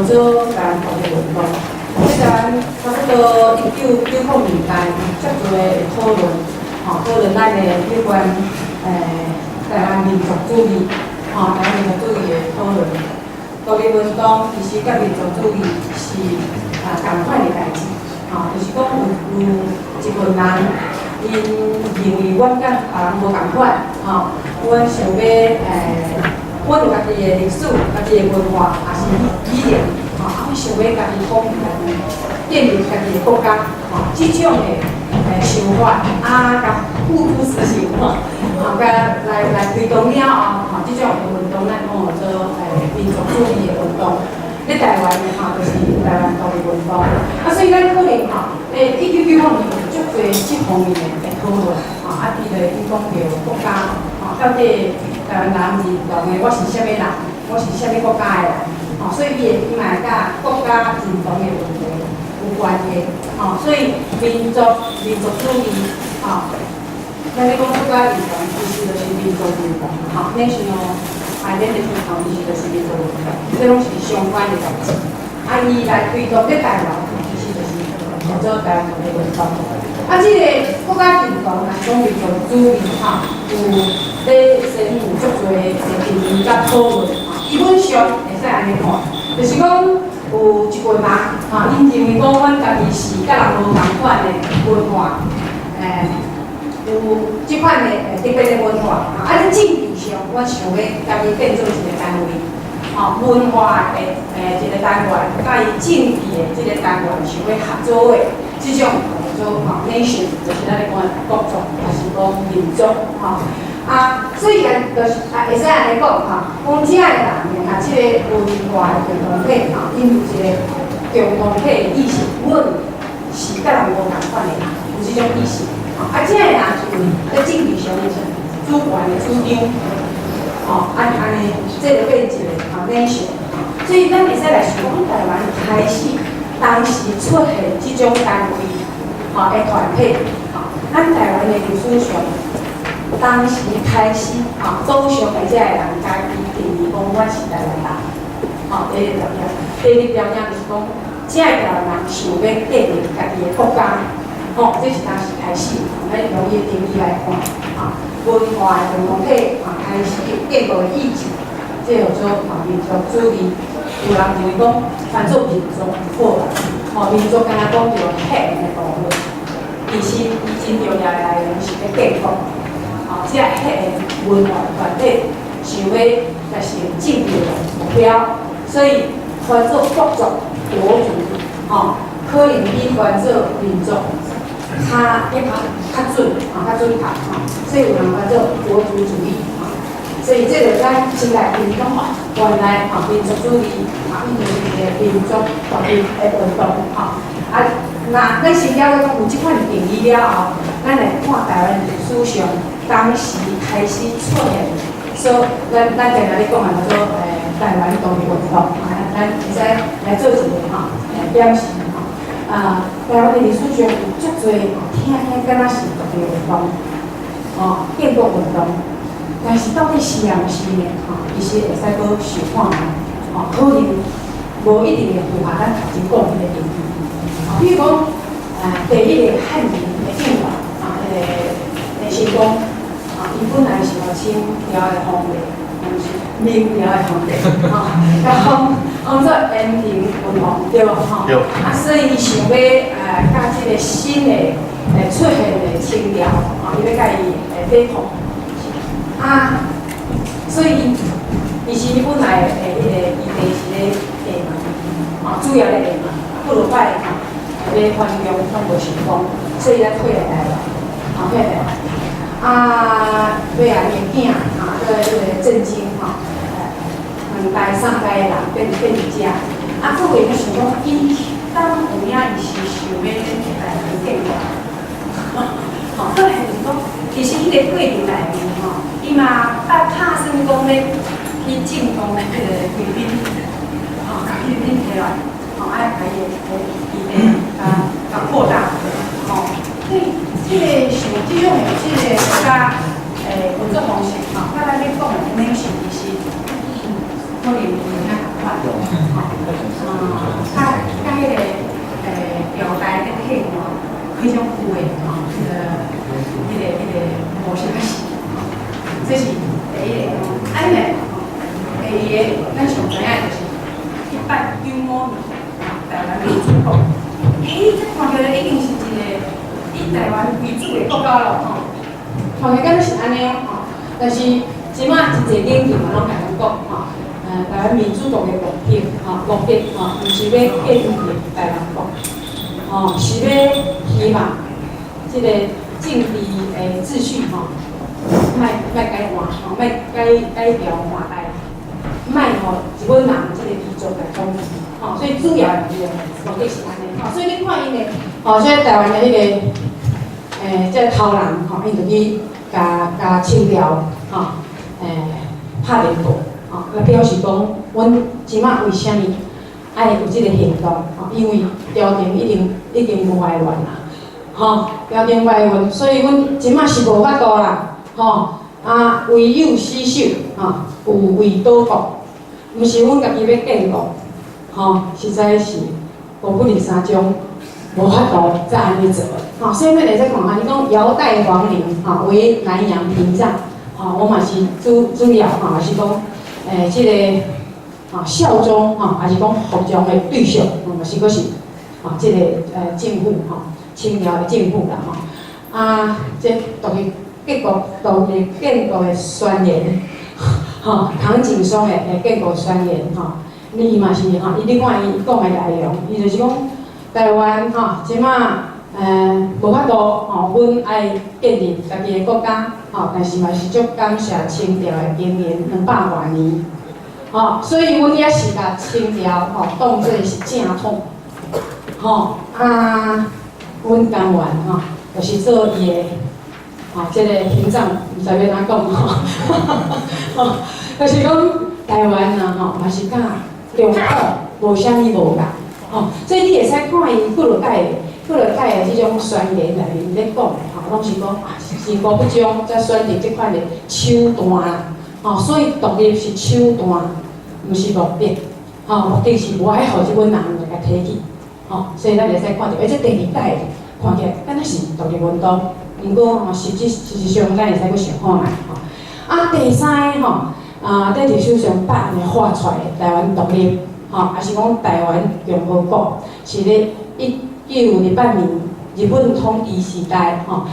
做台湾国际运动。即台湾差不多1990年代，足多的讨论，讨论咱的有关台湾民族主义，台湾民族主义的讨论。独立运动其实甲民族主义是同款的代志，就是讲有一群人，因认为阮甲别人无同款，阮想要阮有家己的历史、家己的文化，也是语言，阮想要家己统一家己，建立家己的国家，即种的想法，甲付诸实行，甲来推动了后，即种的运动咱讲做民族主义的运动。咧台湾就是台湾独立运动，所以咱可能1990年有足多即方面的讨论，比如伊讲着国家，到底台湾人认同的我是啥物人，我是啥物国家的人，所以伊嘛甲国家认同的问题有关系，所以民族主义，咱咧讲国家认同，其实就是民族认同，national identity 其实就是民族运动，这拢是相关的代志。伊来推动咧台湾，其实就是叫做台湾独立运动。即个国家认同，来讲民族主义，有咧先有足多的定义甲讨论。基本上会使安尼看，就是讲有一群人，因认为讲阮家己是甲人无同款的文化，有即款的特别的文化，政治上，我想要家己变做一个单位，文化的一个单元，甲伊政治的即个单元想要合作的，即种叫做nation，就是咱咧讲的国族，还是讲民族，虽然就是会使安尼讲，讲遮个人即个文化的共同体，因有一个共同体的意识，阮是甲人无同款的人，有即种意识。遮个人是在政治上面主权的主张，安尼，这就变一个nation。所以咱会使来想，讲台湾开始当时出现即种单位，的团体，咱台湾的历史上，当时开始，走上的遮个人家己定义讲，我是台湾人，第一个条件。第二条件就是讲，遮个台湾人想要建立家己的国家。这是当时开始，咱用伊的定义来看，文化的共同体，开始建构的意志，这叫做民族主义。有人认为讲，犯做民族就好啦，民族敢若讲着核的部分，其实伊真重要的内容是要建构，这核的文化团体想要达成政治的目标，所以犯做国族、国族，可能比犯做民族。较准，较准确，所以有人叫做国族主义，所以这个咱先来评讲原来民族主义，伊就是一个民族独立的运动，那咱先了解讲有即款定义了后，咱来看台湾历史上当时开始出现，所以咱今日咧讲叫做台湾独立运动，咱会使来做一个表示。台湾的历史上有足多听敢若是独立运动，建国运动，但是到底是啊毋是呢？其实会使搁想看下，可能无一定会符合咱头前讲迄个定义。比如讲，第一个汉人的政权，个成功，伊本来是要清朝的皇帝，明朝的皇帝，当做延平文皇，对无？所以伊想要甲即个新的出现的清朝，伊要甲伊对抗，所以其实伊本来迄个议题是咧下嘛，主要咧下嘛，不如摆要反攻拢无成功，所以才退来台湾，退来台湾。尾仔年囝，迄个震惊两代三代的人变伫遮，各位咧想讲，伊当有影伊是想要台湾建国，倒来就是讲，其实迄个过程内面伊嘛拍算讲咧去进攻迄个菲律宾，甲菲律宾起来，爱把伊个甲扩大，所以即个像即种的即个国家运作方式，甲咱咧讲的nation其实可能有影同款，非常有诶吼，模式开始，这是第一个。安尼，第二个咱上知影就是190台湾民主国。这看起来已经是一个以台湾为主的国家咯吼。看起来敢是安尼吼，但是即马一个领域嘛，拢甲咱讲吼，台湾民主国的目的吼，毋是要建立台湾国，吼是要希望即个政治的秩序吼，莫改换吼，莫改调换代，莫吼日本人即个民族来统治吼，所以主要的目的是安尼吼，所以你看因的吼，即个台湾的迄个即个头人吼，伊就去甲清朝吼拍联报吼，来表示讲，阮即马为虾米爱有即个行动吼，因为朝廷已经无爱乱啦。吼，朝廷外运，所以阮即马是无法度啦，吼唯有死守，吼有为岛国，毋是阮家己要建国，吼实在是五不离三种，无法度再安尼做，吼所以咱会使看下，你讲尧代皇陵，吼为南洋屏障，吼我嘛是主要吼，也是讲即个效忠，吼也是讲服从的对象，嘛是阁是即个政府吼。清朝的政府啦吼，即独立建国的宣言，吼，唐景崧的建国宣言吼，伊嘛是吼，你看伊讲的内容，伊就是讲台湾吼，即马无法度吼，阮爱建立家己的国家吼，但是嘛是足感谢清朝的经营200多年，吼，所以阮也是甲清朝吼当作是正统，吼阮甘愿吼，就是做伊的即个屏障，毋知要怎讲吼，就是讲台湾啊吼，嘛是甲中国无啥物无共吼，所以你会使看伊几落届的即种宣言内面咧讲吼，拢是讲是国不忠才选择即款的手段啦，吼，所以独立是手段，毋是目的，吼，目的是无爱互即本人来甲提起。吼，所以咱会使看到，而且第2届看起来敢若是独立运动，毋过吼事实上咱会使阁想看觅吼。第3个吼，在历史上8年画出来的台湾独立，吼，也是讲台湾共和国是咧1928年日本统治时代吼，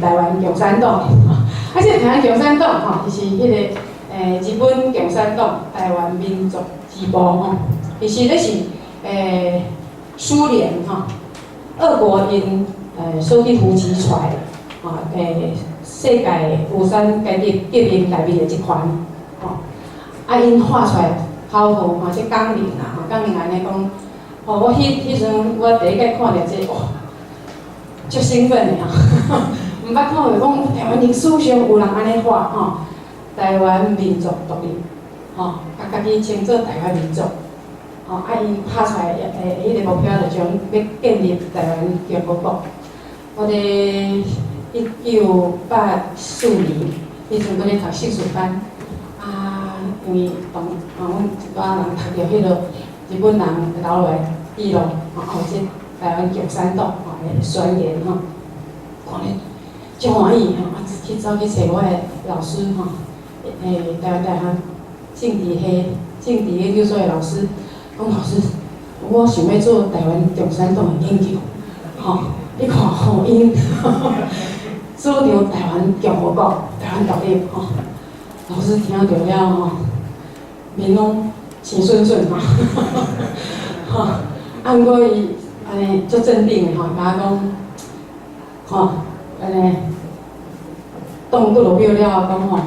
台湾共产党，吼，这台湾共产党吼，就是迄个日本共产党台湾民族支部吼，其实咧是苏联吼，俄国因所去扶持出来，吼世界无产阶级革命内面的一环，吼，因画出来考古即纲领啦，纲领安尼讲，我迄阵我第一届看到这个，哇，足兴奋的吼，毋捌看过讲台湾历史上有人安尼画吼，台湾民族独立，吼，家己称作台湾民族。吼，因拍出来迄个目标就将要建立台湾共和国。我伫1984年，迄阵我咧读硕士班，因为阮一寡人读着迄个日本人留落来记录，吼，即台湾共产党吼的宣言吼，看咧足欢喜吼，去走去找我的老师吼，台湾大学政治研究所的老师。讲老师，我想要做台湾共产党的研究，吼，你看吼，因主张台湾共和国、台湾独立，吼，老师听到了吼，面拢青顺顺吼，吼，毋过伊安尼足镇定的吼，甲我讲，吼，安尼，党搁落表了讲吼，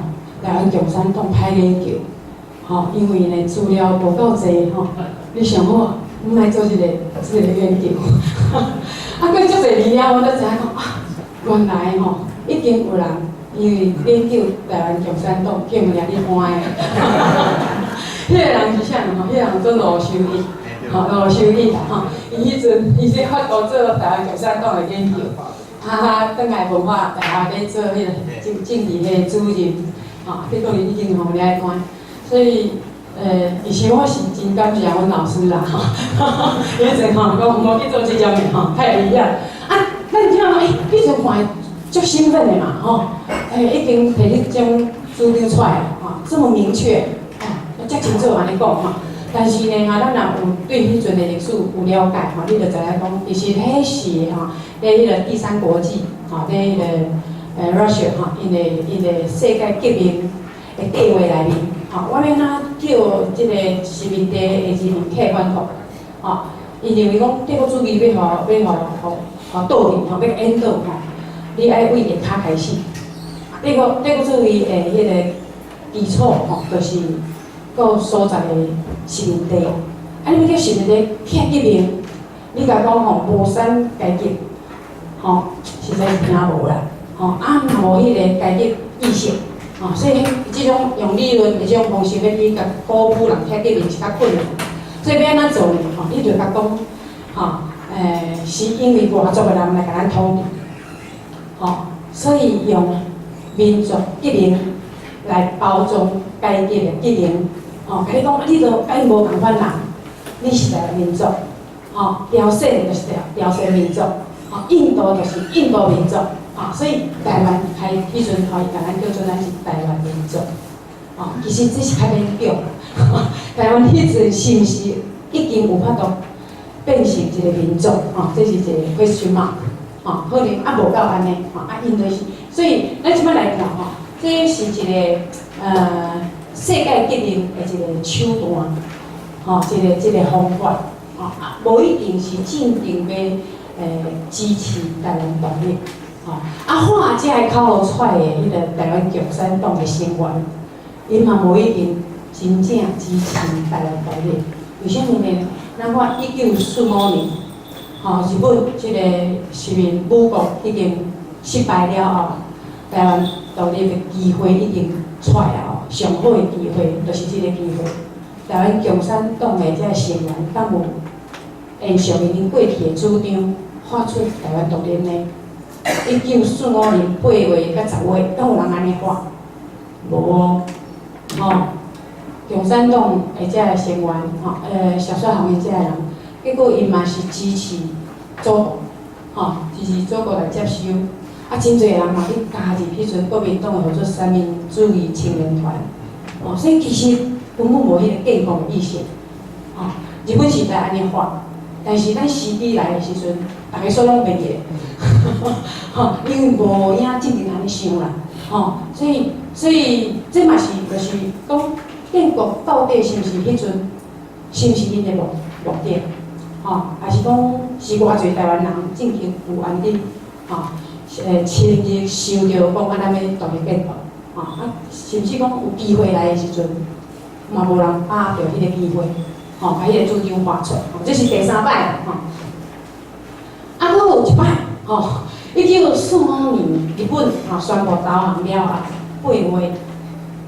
台湾共产党歹研究，吼，因为呢资料无够济吼。你想好，毋来做一个研究，过足侪年了，我才知影讲原来吼已经有人因为研究台湾共产党骗人哩欢的，迄个人是啥吼？迄个人做罗秀义，吼罗秀义啦吼，伊迄阵伊咧法国做台湾共产党的研究，转来文化大学咧做迄个政治的主任，吼，结果伊已经互了关，所以。以前我是真感谢阮老师啦，吼，迄阵吼讲我去做这种的吼，太有意义。你就看足兴奋的嘛，吼，已经摕你种资料出来，吼，这么明确，吼，遮清楚安尼讲，吼。但是呢，咱若有对迄阵的历史有了解，吼，你就知影讲，其实迄是吼，咧迄个第三国际，吼，咧迄个Russia 吼，因的世界革命的地位内面，吼，我要哪叫即个殖民地的人民客观讲，吼，因认为讲帝国主义要互倒进，吼，要引导，吼，你爱为下骹开始。帝国主义的迄个基础，吼，就是个所在的殖民地。啊，你要叫殖民地拆革命，你甲讲吼无产阶级，吼，实在是听无啦，吼，若无迄个阶级意识，吼，所以即种用理论的即种方式要去甲鼓舞人拆革命是较困难。所以要安怎做呢？吼，你就甲讲，吼，是因为外族的人来甲咱统治，吼，所以用民族革命来包装阶级的革命，吼，甲你讲，你就爱无共款人，你是台湾民族，吼，朝鲜就是朝鲜民族，吼，印度就是印度民族，吼，所以台湾开迄阵可以甲咱叫做咱是台湾民族，吼，其实这是较勉强。台湾迄阵是毋是已经有法度变成一个民族？吼，这是一个 question mark。吼，可能无到安尼，吼，因就是，所以咱即摆来看吼，这是一个世界革命的一个手段，吼，一个方法，吼，无一定是正定要支持台湾独立，吼，看遮个口号出来的迄个台湾共产党的成员，因嘛无一定真正支持台湾独立。为什么呢？咱看1945年，吼，日本即个殖民武国已经失败了后，台湾独立的机会已经出来了，上好的机会就是即个机会。台湾共产党的遮个成员，敢有沿上因过去的主张，发出台湾独立呢？1945年8月甲10月，敢有人安尼发？无哦，吼。共产党的遮个成员，吼，小帅行业遮个人，结果因嘛是支持祖国，吼，支持祖国来接收，真侪人嘛去加入迄阵国民党的叫做三民主义青年团，哦，所以其实根本无迄个建国意识，吼，日本时代安尼发，但是咱时机来的时阵，大家所拢袂记，吼，因为无影正经安尼想啦，吼，所以这嘛是就是讲。建国到底是毋是迄阵，是毋是因的目的？吼，还是讲是偌侪台湾人正经有安尼，吼，亲自想着讲安怎要独立建国，吼，甚至讲有机会来的时阵，嘛无人把握着迄个机会，吼，把迄个主张发出，吼，这是第3摆啦，吼。啊，佫有一摆，吼，1945年日本吼宣布投降了后，8月。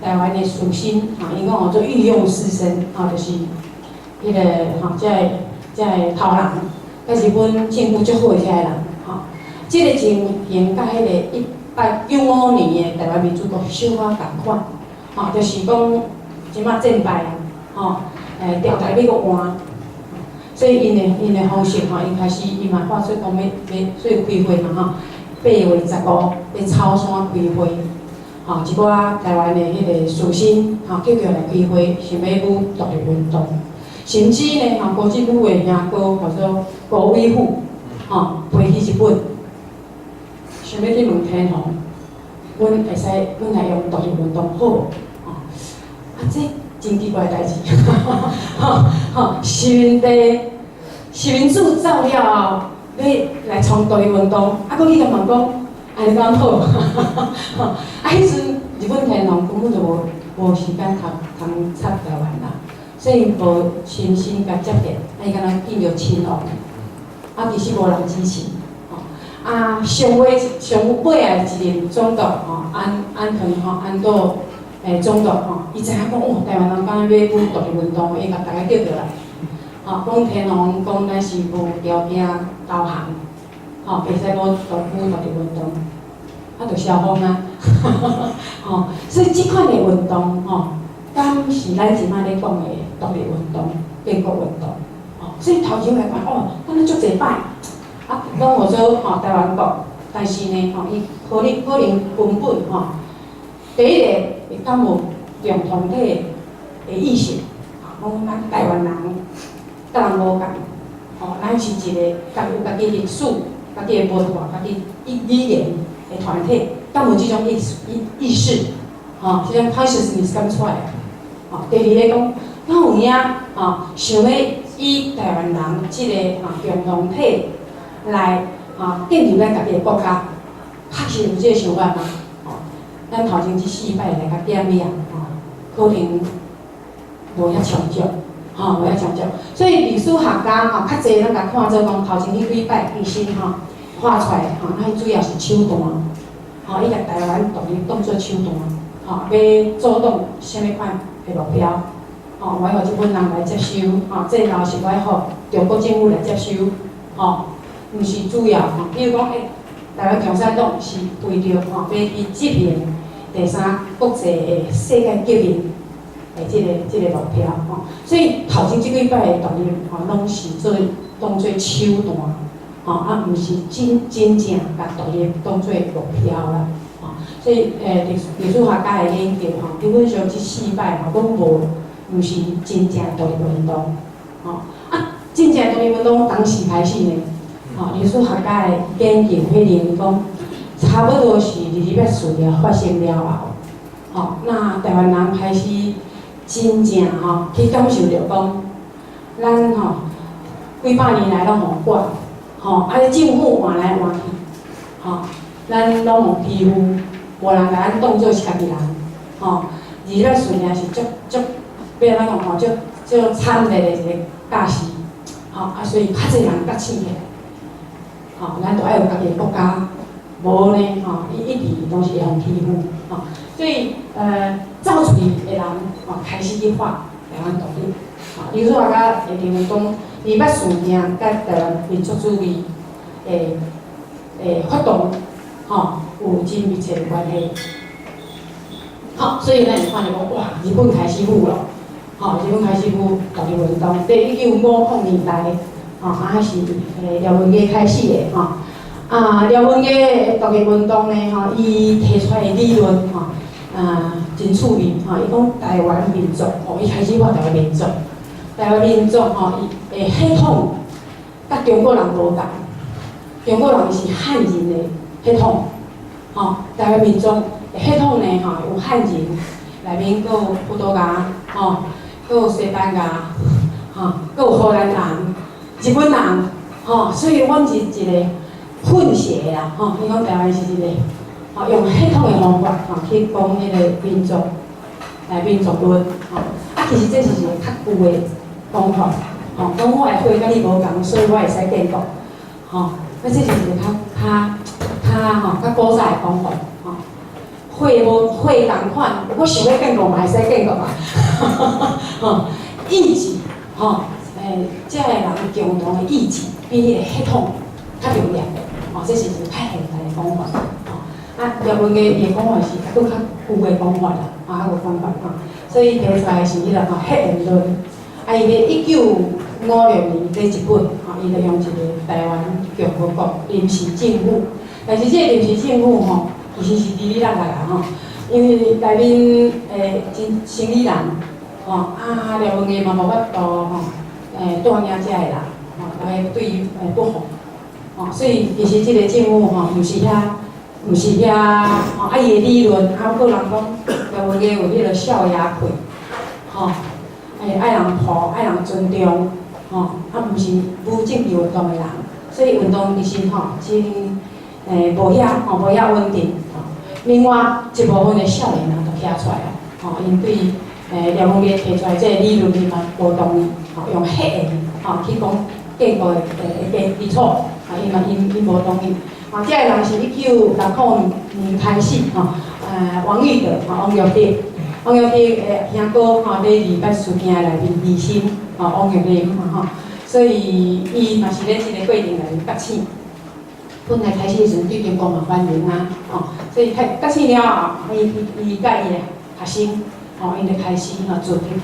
台湾的属性，吼，因讲做御用师生，吼，就是迄个吼，遮个头人，甲日本政府足好诶遮个人，吼，即个情形甲迄个1895年的台湾民主国小可共款，吼，就是讲即马战败啊，吼，调台要搁换，所以因的方式吼，因开始因嘛发出讲要所以开会嘛吼，8月15要草山开会。吼，一寡台湾的迄个士绅，吼，叫来开会，想要舞独立运动，甚至呢，吼，高级部的兄哥或者高伟虎，吼，飞去日本，想要去问天皇，阮会使，阮来用独立运动好，吼，这真奇怪的代志，吼，是民主走了后，要来创独立运动，佫去甲问讲。安尼讲好，迄阵日本天皇根本就无时间通插台湾啦，所以无亲身甲接见，伊敢若见着亲王，其实无人支持，上尾尾啊一任总督安顿总督伊知影讲台湾人敢若要舞独立运动，伊甲大家叫着来，讲天皇讲咱是无条件投降。吼，袂使舞独立运动，就消防啊，吼，所以即款的运动，吼，敢是咱即摆咧讲的独立运动、建国运动，吼，所以头前来看，咱足侪摆，拢有做台湾国，但是呢，伊可能根本第一个会感无共同体的意识，讲咱台湾人甲人无共，咱是一个有家己历史、家己的文化、家己语言的团体，敢无即种意识，即种 consciousness 敢出来？第二个讲，敢有影想要以台湾人即个共同体来建立咱家己的国家，确实有即个想法吗？咱头前即4摆来甲点亮，可能无遐长久，无遐长久。所以历史学家较侪咱甲看做讲头前迄几摆其实画出来咱主要是手段，伊甲台湾独立当做手段，要主动啥物款的目标，我要互日本人来接收，这后是我要互中国政府来接收，毋是主要，比如讲，台湾共产党是为着要去执行第三国际的世界革命的即个目标，所以头前即几摆的独立，拢是当做手段，毋是真正甲独立当做目标啦，所以历史学家的研究，基本上即4摆拢毋是真正独立运动，真正独立运动当时开始呢，历史学家的研究迄认为讲，差不多是日日本事业发生了后，那台湾人开始真正去感受着讲，咱几百年来拢互管，政府换来换去，咱拢互欺负，无人甲咱当做是家己人，日日本事业是足要安怎讲足惨烈的一个假使，所以较侪人觉醒起来，咱着爱有家己的国家。无呢，伊一直拢是会互欺负，所以造出的人开始去发台湾独立，历史学家会认为讲，二八事件甲台湾民族主义的发动，有真密切的关系。所以咱会看到讲，哇，日本开始富咯，日本开始富独立运动，在1950年代，还是廖文佳开始的，廖文佳的独立运动呢，伊提出来的理论，真趣味，伊讲台湾民族，伊开始画台湾民族，台湾民族伊的血统甲中国人无共，中国人是汉人的血统，台湾民族的血统呢，有汉人，内面佫有葡萄牙，佫有西班牙，佫有荷兰人、日本人，所以阮是一个。混血啦，伊讲台湾是一个，用血统的方法，去讲迄个民族论，其实这是一个较旧的讲法，讲我的血甲你无共，所以我会使建国，这是一个较古早的讲法，血共款，我想要建国嘛会使建国嘛，意志，这个人共同的意志比迄个血统较重要。这是一个较现代的讲法，廖文佳伊的讲法是佫较旧的讲法啦，较有讲法，所以提出来是迄个核言论，伊咧1956年第一本，伊就用一个台湾共和国临时政府，但是这个临时政府其实是理咱来啦因为内面真生理人，廖文佳嘛无法度带领遮个人，大家对伊不服。所以其实即个政府毋是遐，伊的理论，个人讲，廖文佳有迄个少爷气，爱人抱，爱人尊重，毋是无政治运动的人，所以运动其实真无遐稳定。另外一部分的少年人就站出来了，因对廖文佳提出来即个理论，伊嘛无同意，用黑的去讲建国的基础。因无同意，这个人是1960年开始，王玉德，王玉德兄哥在二八事件内面牺牲，王玉德所以伊嘛是咧即个过程内面觉醒。本来开始时阵对中国嘛欢迎所以觉醒了后，伊甲伊的学生，因就开始做批评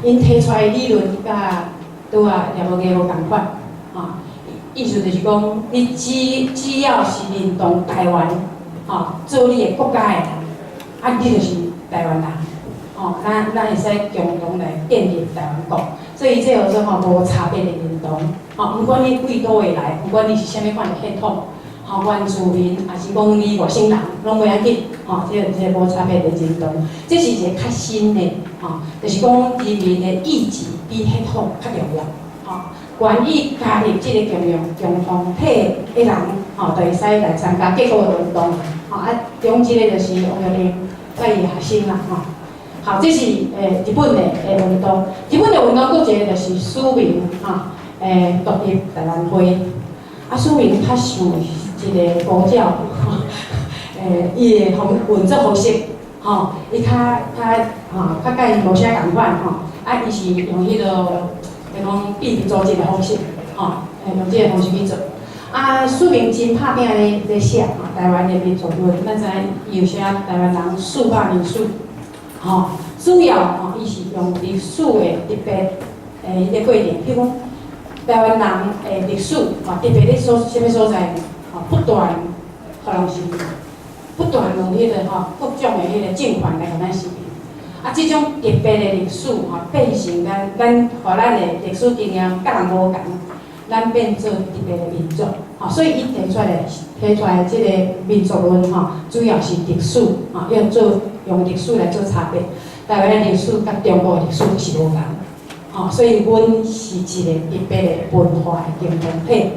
因提出来的理论甲拄廖文佳无共款。意思就是讲，你只要是认同台湾，做你的国家的人，你就是台湾人，咱会使共同来建立台湾国。所以这叫做无差别的认同，不管你贵倒位来，不管你是啥物款的血统，原住民还是讲你外省人，拢袂要紧，这无差别的认同，这是一个较新的，就是讲人民的意志比血统较重要，愿意加入这个共同体的人，就会使来参加结果的运动，中一个就是王阳明在伊学生啦，好，这是日本的运动。日本的运动，佫一个就是署名独立台湾会。署名较像一个国教，伊的运作方式，伊较甲伊无啥共款，伊是用迄个讲秘密组织的方式，用这个方式去做。署名真拍拼咧写，台湾的民族论，咱知伊有写台湾人400年史。主要伊是用历史的特别迄个过程，譬如讲台湾人的历史，特别咧啥物所在，不断可能是不断用迄个各种的迄个政权来互咱使用。即种特别的历史变成咱互咱的历史经验甲人无共，咱变做特别的民族。所以伊提出来即个民族论主要是历史要做。用历史来做差别，台湾的历史甲中国的历史是无共，所以阮是一个特别的文化的共同体，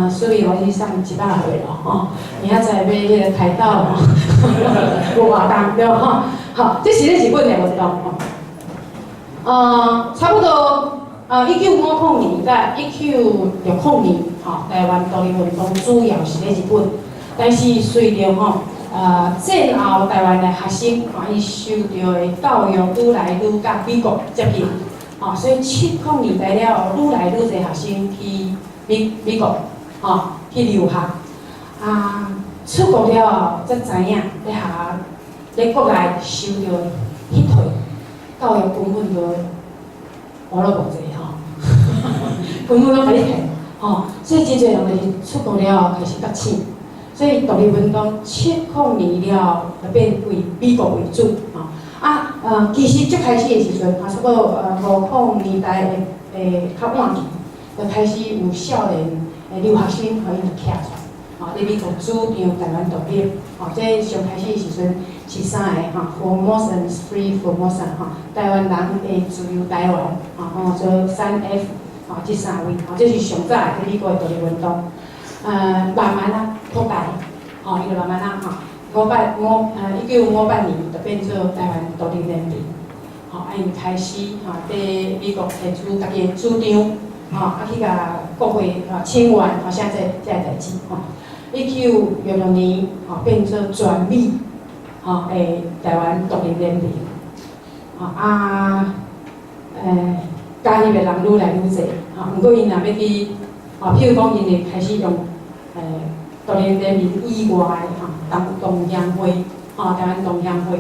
所以我去上100岁咯，明仔载要迄个开刀无活动对吼，好，这是咧日本的运动，差不多1950年甲1960年，台湾独立运动主要是咧日本，但是随着战后台湾的学生，伊受到的教育愈来愈甲美国接近，所以70年代了，愈来愈侪学生去美国，去留学，出国了后才知影，咧国内受到迄退，教育根本就无落无济根本拢甲你骗，所以真侪人就是出国了后开始觉醒。所以独立运动70年了，就变为美国为主，其实最开始的时阵，差不多50年代的较晚期，就开始有少年留学生，互因就徛出来，伫美国主张台湾独立，这上开始的时阵是三个Formosan Free Formosan，台湾人的自由台湾，做3F，这3位，这是上早的美国的独立运动。慢慢扩大，伊就慢慢1958年就变做台湾独立联盟，因开始伫美国提出家己的主张，去甲国会请愿，写这代志，1966年变做全美台湾独立联盟，加入的人愈来愈侪，不过因若要去，譬如讲因会开始用。独立联盟以外的同乡会，台湾同乡会，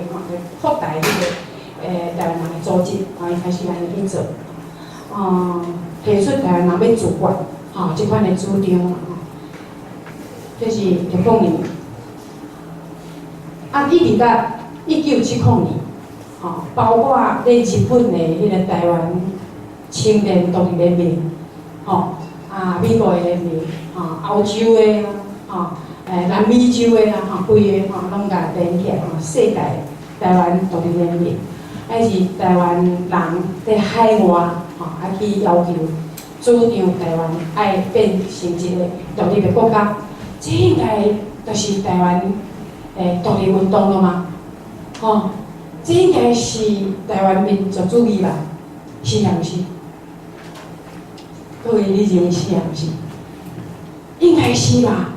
扩大迄个台湾人的组织，伊开始安尼去做，提出台湾人要自决，即款的主张，这是60年。一直到1970年，包括咧日本的迄个台湾青年独立联盟，美国的联盟，欧洲的。南美洲的规个拢甲连起来，世界台湾独立联盟，还是台湾人在海外去要求主张台湾爱变成一个独立的国家，这应该就是台湾独立运动了吗？这应该是台湾民族主义吧？是也毋是？各位，你认为是也毋是？应该是吧？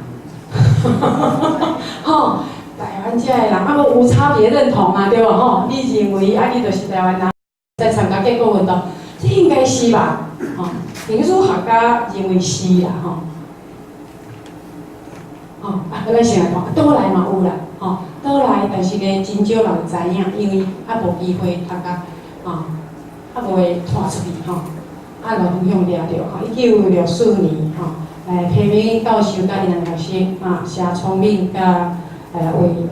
台湾遮的人无差别认同对无？你认为你就是台湾人在参加结果运动，这应该是吧？民主学家认为是啦咱先来看，倒来嘛有啦，倒来，但是呢，真少人知影，因为无机会读甲，无会拖出去啊，就影响掠着吼。1964年吼，批评教授甲因学生谢聪明甲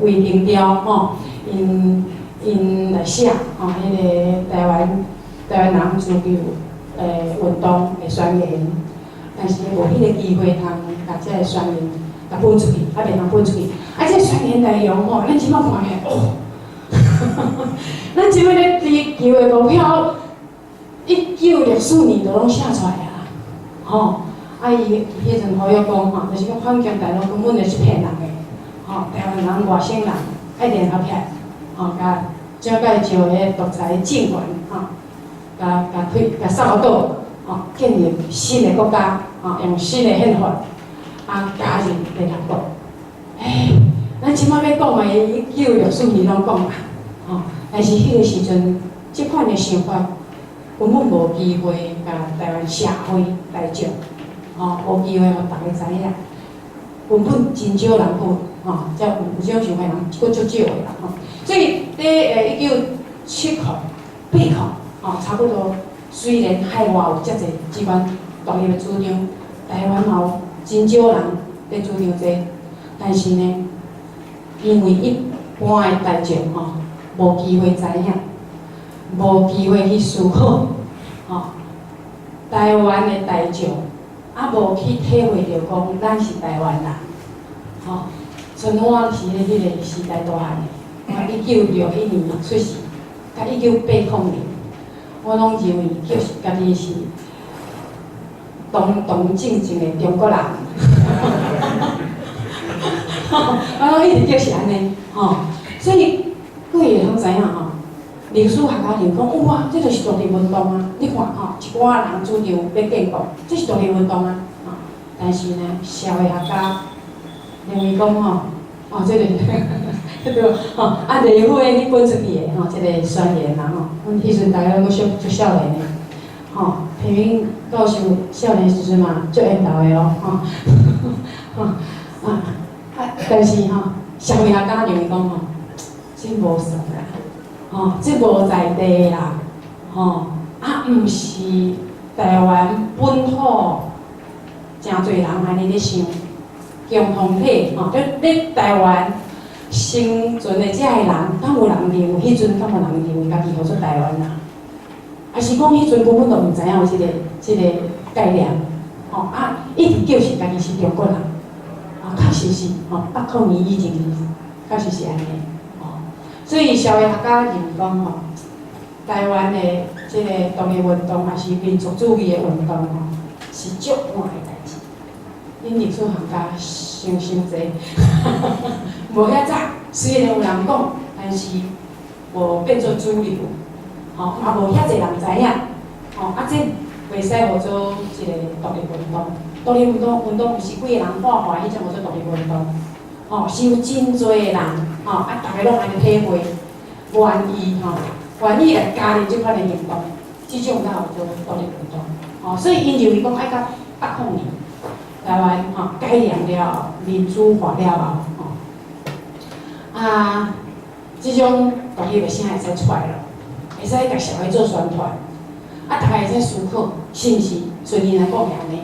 魏丁彪吼，因来写吼，迄个台湾人自由运动的宣言，但是无迄个机会通甲这个宣言甲分出去，袂通分出去。这宣言内容吼，咱即摆看起来哦，咱即摆咧伫球的股票，1964年就拢写出来啊，吼。伊迄阵好友讲吼，就是讲反共大陆根本就是骗人的，吼，台湾人、外省人爱联合起来，吼，甲蒋介石的独裁政权，吼，甲扫倒，吼，建立新的国家，吼，用新的宪法，加入联合国。咱即摆要讲的1964年拢讲啊，吼，但是迄个时阵，即款的想法根本无机会甲台湾社会来讲。无机会互大家知影，根本真少人好，才有这种想法人，佫足少的啦，所以伫1987号、8号，差不多虽然海外有遮侪即款独立的主张，台湾嘛有真少人咧主张这，但是呢，因为一般的大众无机会知影，无机会去思考，台湾的大众。无去体会着讲，咱是台湾人，像我是咧迄个时代大汉的，我1961年出世，甲1980年，我拢认为叫家己是正的中国人，我拢一直叫是安尼，所以各位会通知影历史学家就讲，哇，这就是独立运动啊！你看一寡人主张要建国，这是独立运动啊！但是呢，社会学家认为讲这个雷虎迄本出去的这个宣言啦阮迄阵大家拢足少年的，批评教授少年时阵嘛，足缘投的但是社会学家认为讲这无算啦。这无在地啦，毋是台湾本土真侪人安尼咧想，共同体咧台湾生存的遮个人，敢有人认为迄阵敢有人认为家己叫做台湾人，还是讲迄阵根本就毋知影有即个概念，一直叫是家己是中国人，确实是800年以前确实是安尼。所以社会学家认为讲台湾的即个独立运动也是民族主义的运动是足晚的代志。因历史学家想济，无遐早，虽然有人讲，但是无变做主流，也无遐济人知影，这袂使号做一个独立运动。独立运动毋是几个人破坏迄种叫做独立运动，是有真侪的人。大家拢安尼体会，愿意来加入即款的运动，即种才有做独立运动。所以因认为讲爱到80年，台湾改良了、民主化了后，即种独立的声会使出来了，会使甲社会做宣传，大家会使思考，是毋是顺利来讲会安尼？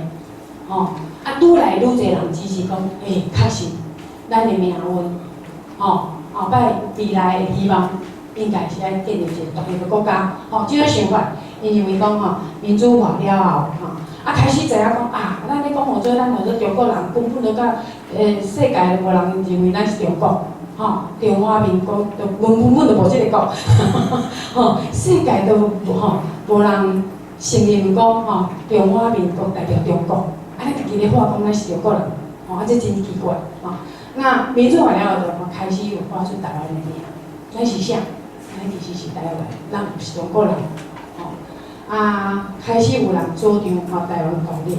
愈来愈侪人支持讲，确实，咱的命运。后摆未来的希望应该是爱建立一个独立的国家。这个想法，因认为讲民主化了后，开始知影讲咱咧讲咱叫做中国人，根本就甲世界无人认为咱是中国，中华民国就根本就无这个国，世界都无人承认讲中华民国代表中国，安尼家己咧话讲咱是中国人，这真奇怪那民主化了后，就开始有发出台湾的名，咱是啥？咱其实是台湾，咱毋是中国人。开始有人主张台湾独立。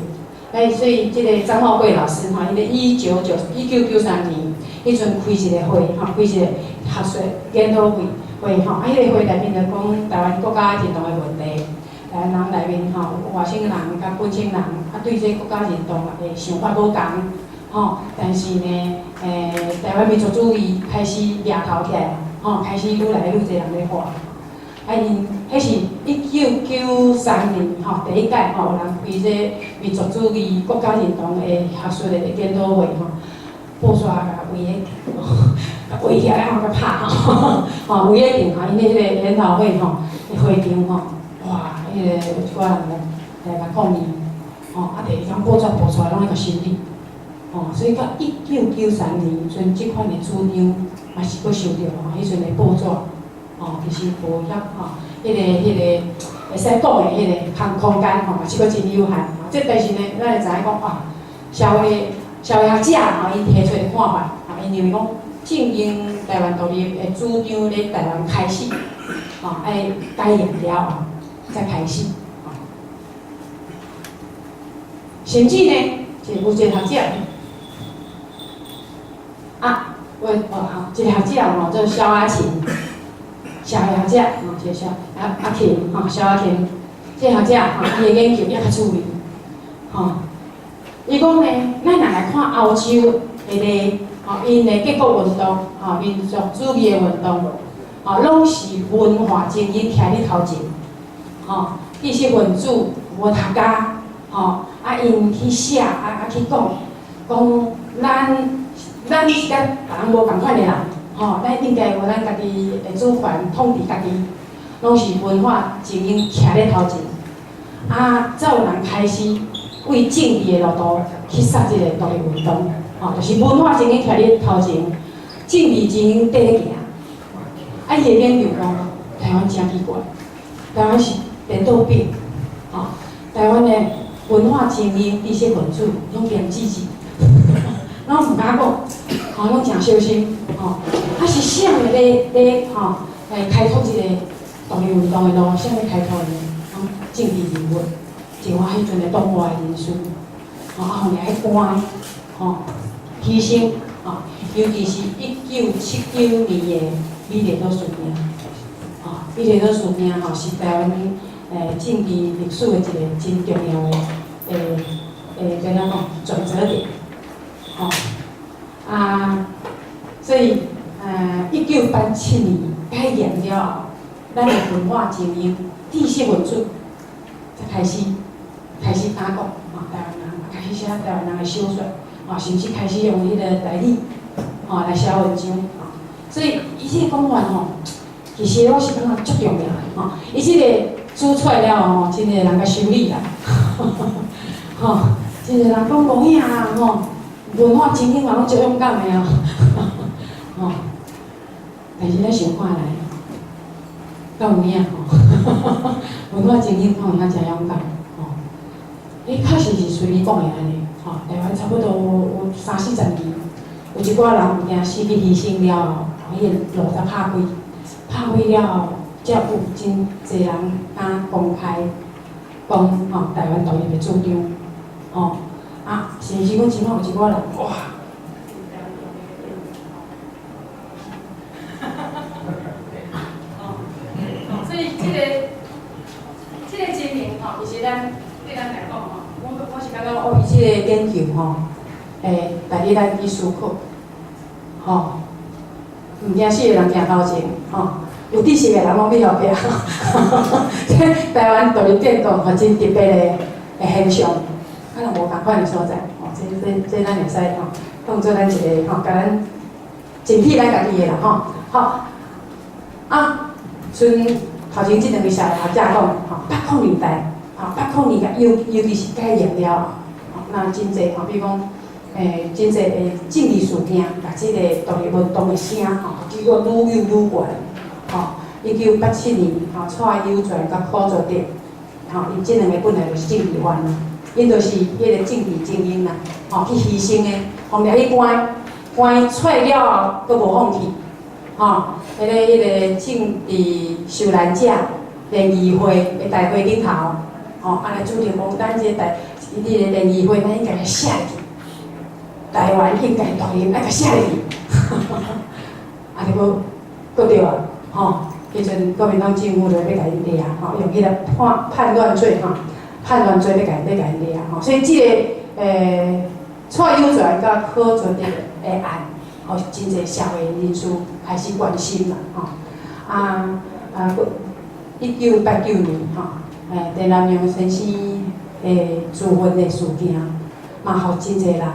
所以这个张茂贵老师伊咧1993年，迄阵开一个会，开一个学术研讨会，迄个会内面就讲台湾国家认同的问题。台湾人内面有外省人甲本省人，对这国家认同的想法无共。但是呢，台湾民族主义开始掠头起来，开始愈来愈侪人咧画，因迄是1993年第一届有人开这民族主义国家认同的学术的研讨会报纸甲围起来甲拍围一定因迄个研讨会会场哇，迄个有一寡人来抗议第二天报纸报出来拢甲修理所以到1993年，阵即款的主张嘛是阁收着迄阵的报纸其实无迄个会使讲的迄个空间嘛是阁真有限这但是呢，咱会知影讲社会学者因提出的看法因为讲正经台湾独立的主张咧台湾开始爱改严了才开始甚至呢，有一个学者一个学者做萧亚琴，萧学者一个阿琴萧亚琴，这个学者伊的研究也较趣味伊讲呢，咱若来看欧洲的因的结构运动民族主义的运动拢是文化精英徛伫头前知识分子无读家因去写去讲咱是甲别人无共款的人咱应该有咱家己的主权统治家己，拢是文化精英徛咧头前才有人开始为政治的路途去杀这个独立运动就是文化精英徛咧头前，政治精英缀咧行伊的研究讲台湾真奇怪，台湾是颠倒病台湾的文化精英、知识分子拢变积极，拢毋敢讲拢诚小心是啥物咧开拓这个独立运动的路，啥物开拓呢？政治人物，就我迄阵的党外人士后来官牺牲尤其是1979年的美丽岛事件美丽岛事件是台湾政治历史的一个真重要的怎样讲转折点所以1987年改严了后，咱的文化精英、知识分子才开始敢讲台湾人，开始写台湾人的小说甚至开始用迄个台语来写文章所以伊这个讲法其实我是感觉足重要的伊这个煮出来了真个人甲修理啦真个人讲无影文化精英嘛拢足勇敢的但是咱想看来，敢有影文化精英敢有影真勇敢确实是随你讲的安尼台湾差不多有30-40年，有一寡人有惊死去牺牲了后，伊的路才拍开了后，才有真侪人敢公开讲台湾独立的主张甚至讲真有一寡人哇！所以这个情形其实咱对咱来讲我是感觉伊这个研究带你咱去思考毋惊死个人行头前有知识的人拢伫后壁这台湾独立运动真特别的现象，可能无共款的所在这咱会使当做咱一个甲咱警惕咱家己的啦像头前这两个社会学者讲80年代80年代尤其是改严了那真侪比如讲真侪的政治事件，把这个独立运动的声结果愈演愈悬1987年蔡友全甲柯作德因这两个本来就是政治犯因就是迄个政治精英啦去牺牲的，互掠去关出来了后，佫无放弃迄个政治受难者联谊会的大会顶头安尼注定讲咱这伊这个联谊会，咱应该来写入去。台湾应该独立，爱甲写入去。安尼佫对啊，迄阵国民党政府就要甲因掠用迄个叛乱罪叛乱罪要甲因掠所以这个蔡友全甲柯作德的案，真侪社会人士开始关心啦1989年陈南榕先生自焚的事件，嘛，互真侪人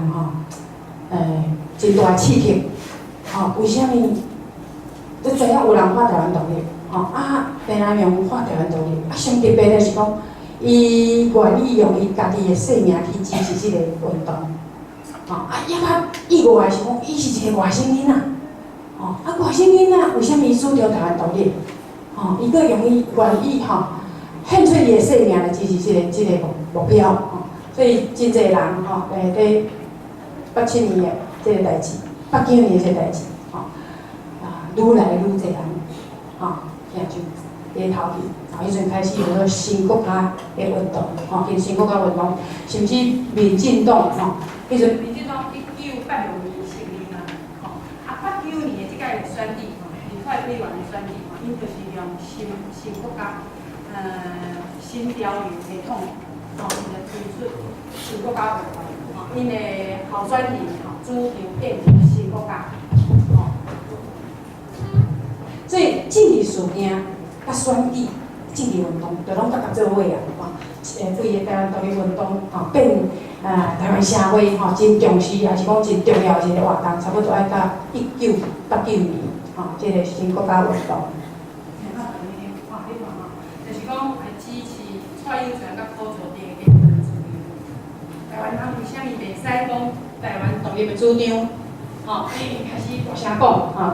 真大刺激。为虾米？都知影有人发台湾独立，陈南榕发台湾独立，上特别的是讲，伊愿意用伊家己的性命去支持即个运动。也较意外是讲，伊是一个外省囡仔。外省囡仔为虾米主张台湾独立？伊阁用伊愿意献出伊的性命来支持即个目标。所以真侪人在87年的即个代志，89年的即个代志，愈来愈侪人听就低头去。迄阵开始有个新国家的运动，跟新国家运动，甚至民进党迄阵民进党1986年成立嘛，89年的即届的选举立法委员的选举因就是用新国家新条例系统因就推出新国家运动，因的候选人主张建立新国家，所以政治事件甲选举。政治运动就拢甲做伙规个台湾独立运动变台湾社会真重视，也是讲真重要的一个活动，差不多爱到1989年即个新国家运动。就是讲支持蔡英文甲柯楚媞的基本主义。台湾人为虾米袂使讲台湾独立的主张？伊开始大声讲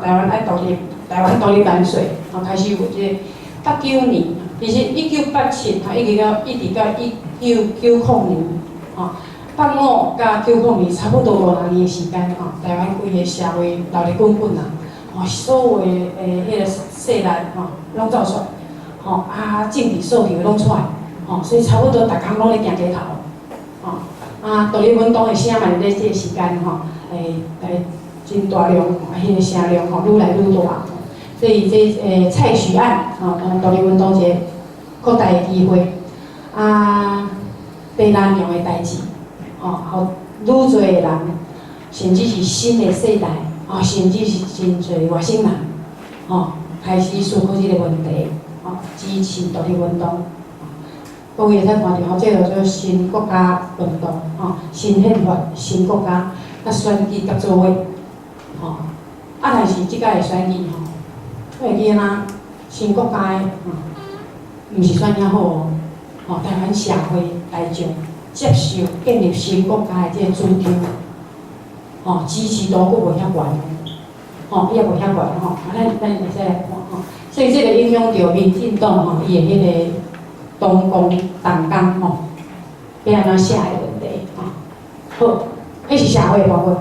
台湾爱独立，台湾独立万岁，开始有即个89年。其实1987一直到1990年，85甲90年差不多50年的时间台湾规个社会闹得滚滚所有的迄个势力拢走出来，政治诉求拢出来所以差不多逐工拢咧行街头独立运动的声嘛，咧即个时间真大量迄个声量愈来愈大。所以这蔡徐案独立运动一个扩大的机会，陈南榕的代志，互愈侪的人，甚至是新的世代，甚至是真侪外省人，开始思考这个问题，支持独立运动。各位会使看到，这叫做新国家运动，新宪法、新国家，甲选举甲做伙，但是即届的选举我会记安新国家的毋是选遐好台湾社会大众接受建立新国家的即个主张，支持度佫无遐悬，伊也无遐悬咱会使来看所以这个影响到民进党伊的迄个党工要安怎写的问题好，迄是社会部分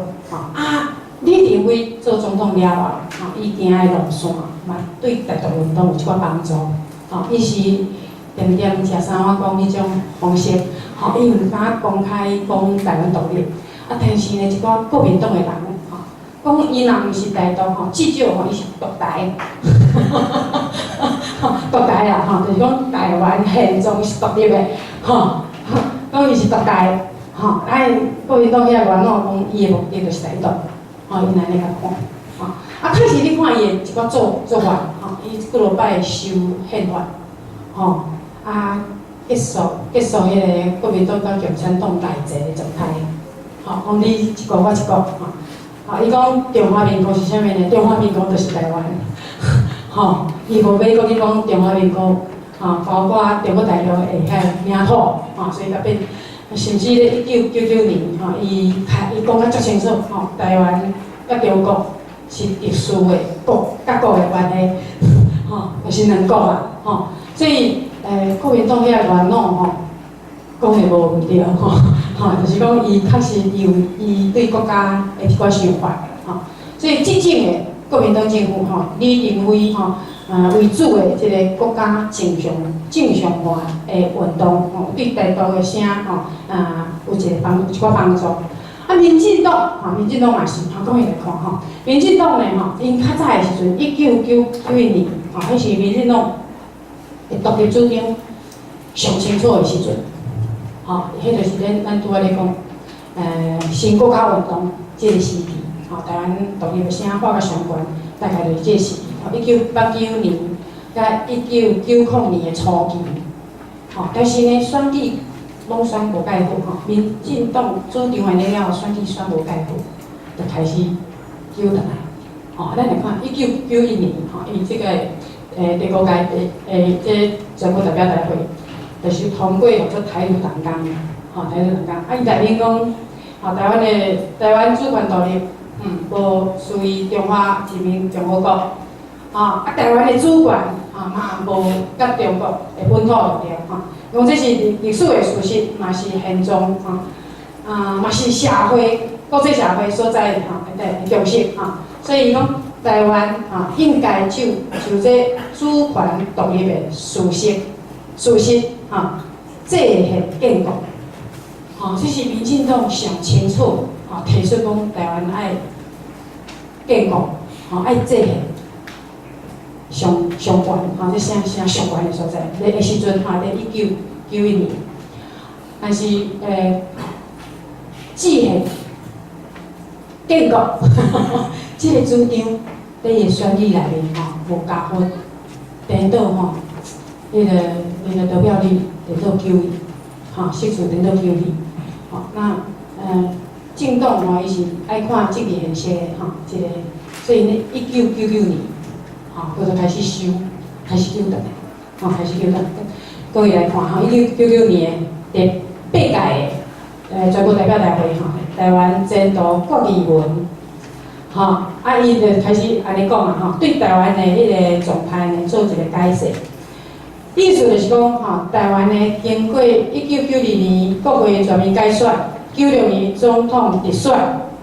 你认为做总统了后，伊行的路线嘛，对台独运动有一寡帮助。伊是点点食三碗讲迄种方式，伊毋敢公开讲台湾独立，但是呢，一寡国民党的人讲伊若毋是台独至少伊是独台，独台啦就是讲台湾现状是独立的，讲伊是独台，国民党遐元老讲伊的目的就是台独。伊安尼甲看，开始你看伊的一寡做法，伊几落摆修宪法，结束迄个国民党甲共产党内战的状态，讲你一个我一个，伊讲中华民国是啥物呢？中华民国就是台湾，伊无要讲你讲中华民国，包括中国大陆的遐领土，所以甲变。甚至咧1999年，伊讲甲足清楚，台湾甲中国是特殊的国甲国的关系，就是两国啦，所以国民党遐元老讲的无毋对，就是讲伊确实伊对国家的一寡想法，所以真正的国民党政府你认为为主的即个国家正常化的运动，对台独的声有一寡帮助。民进党嘛是，讲伊来看民进党呢因较早的时阵，1991年迄是民进党的独立主张上清楚的时阵，迄就是咱拄仔咧讲，新国家运动即个时期，台湾独立的声发甲上悬，大概就是即个时期。1989年，甲1990年的初期，但是呢，选举拢选无介好民进党主张完了选举选无介好，就开始纠倒来。咱来看1991年伊这个第5届这全国代表大会，就是通过叫做台独党纲，台独党纲，伊内面讲，台湾主权独立，无属于中华人民共和国，台湾的主权，嘛无甲中国的本土独立，讲这是历史的事实，嘛是现状，嘛是社会国际社会所在的共识，所以讲台湾应该就这主权独立的事实，制宪建国，这是民进党上清楚提出讲台湾爱建国，爱制宪。上悬，这啥上悬的所在。迄时阵在1991年，但是制宪建国，这个主张在伊选举内面无加分，颠倒迄个得票率颠倒9位，失去颠倒9位，那政党伊是爱看这个现实的这个，所以呢，1999年。佢就开始修订，开始纠正。各位来看，1999年第8届全国代表大会台湾前途国语文，伊就开始安尼讲对台湾的迄个状态呢做一个解释。意思就是讲，台湾呢经过1992年国会全面改选，96年总统直选，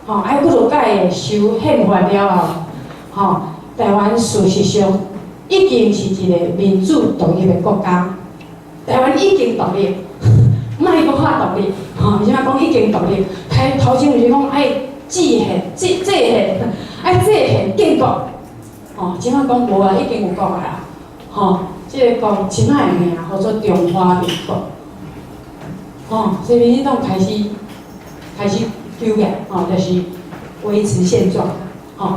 还佫落届修宪法了后，台湾事实上已经是一个民主独立的国家。台湾已经独立，莫搁较独立，而且讲已经独立。头前就是讲爱制宪，爱制宪建国。即摆讲无啊，已经有国啊啦。即个国即摆的名叫做中华民国。所以民进党开始纠结，就是维持现状。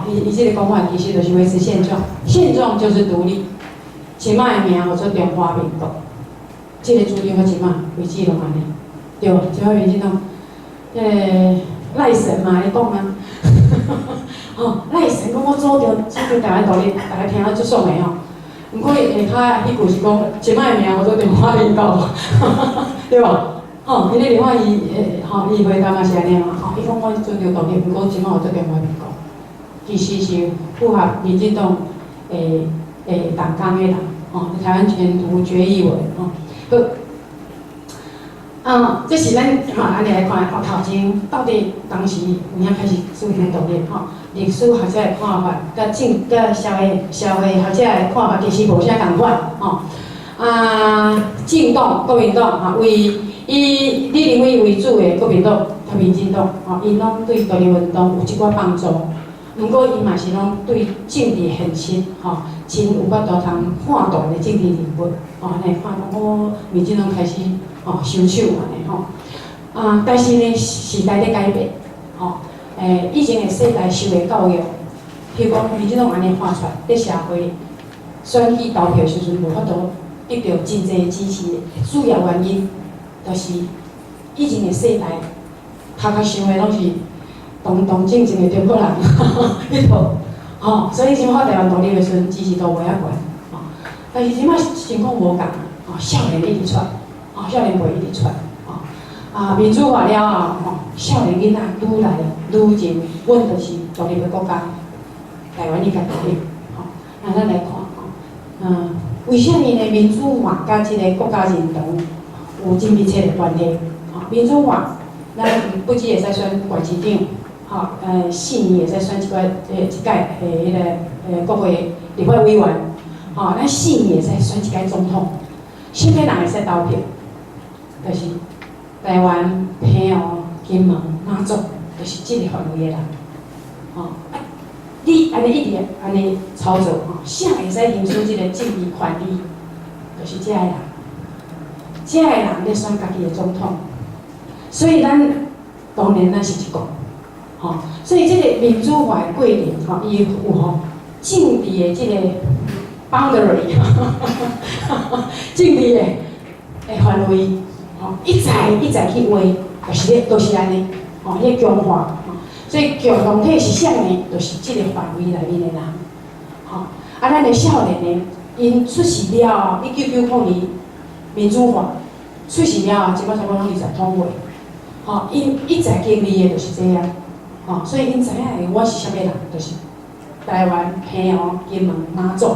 伊这个讲法其实就是维持现状，现状就是独立。即摆的名叫做中华民国，这个主张到即摆为止拢安尼。对，即摆民进党，赖神嘛，你讲啊，赖神讲我主张台湾独立，大家听了足爽的吼。毋过下骹迄句是讲，即摆的名叫做中华民国，对无？因为另外伊回答嘛是安尼嘛，伊讲我尊重独立，毋过即摆有做中华民国。其实是符合民进党党纲的人，台湾前途决议文，这是咱安尼来看，头前到底当时有影开始实行独立，历史学者的看法，甲社会学者的看法其实无啥共款，政党国民党以李登辉为主的国民党甲民进党，因拢对独立运动有一寡帮助。毋过，伊嘛是拢对政治现实，真有法度通判断的政治人物，安尼看讲，民进党开始收手安尼但是呢，时代在改变，以前的世代受的教育，譬如讲民进党安尼发出，在社会选举投票时阵无法度得到真侪的支持，主要原因就是以前的世代，头壳想的拢是。动静一个中国人，迄套，所以即摆台湾独立的时阵支持度无遐悬，但是即摆情况无共，少年一直出，少年辈一直出，民主化了后，少年囡仔愈来愈认，阮就是独立的国家，台湾应该独立，那咱来看，为什么呢？民主化甲即个国家认同有真密切的关系，民主化，咱不只会使选县市长。4年会使选一届迄个国会立法委员，咱4年会使选一届总统，啥物人会使投票？就是台湾、澎湖、金门、马祖，就是这个范围的人。你安尼一直安尼操作，啥会使赢取这个政治权利？就是这个人，这个人咧选家己的总统，所以咱当然咱是一个。所以这个民主化的过程，伊有政治的这个 boundary， 政治的范围，吼，一再去画，就是安尼，吼，迄个强化，吼，所以共同体是啥呢？就是即个范围内面的人，吼，啊，咱的少年呢，因出世了后，1990年民主化出世了后，即摆差不多拢20通过，吼，因一再经历的就是这样，吼，所以因知影我是啥物人，就是台湾、澎湖、金门、马祖，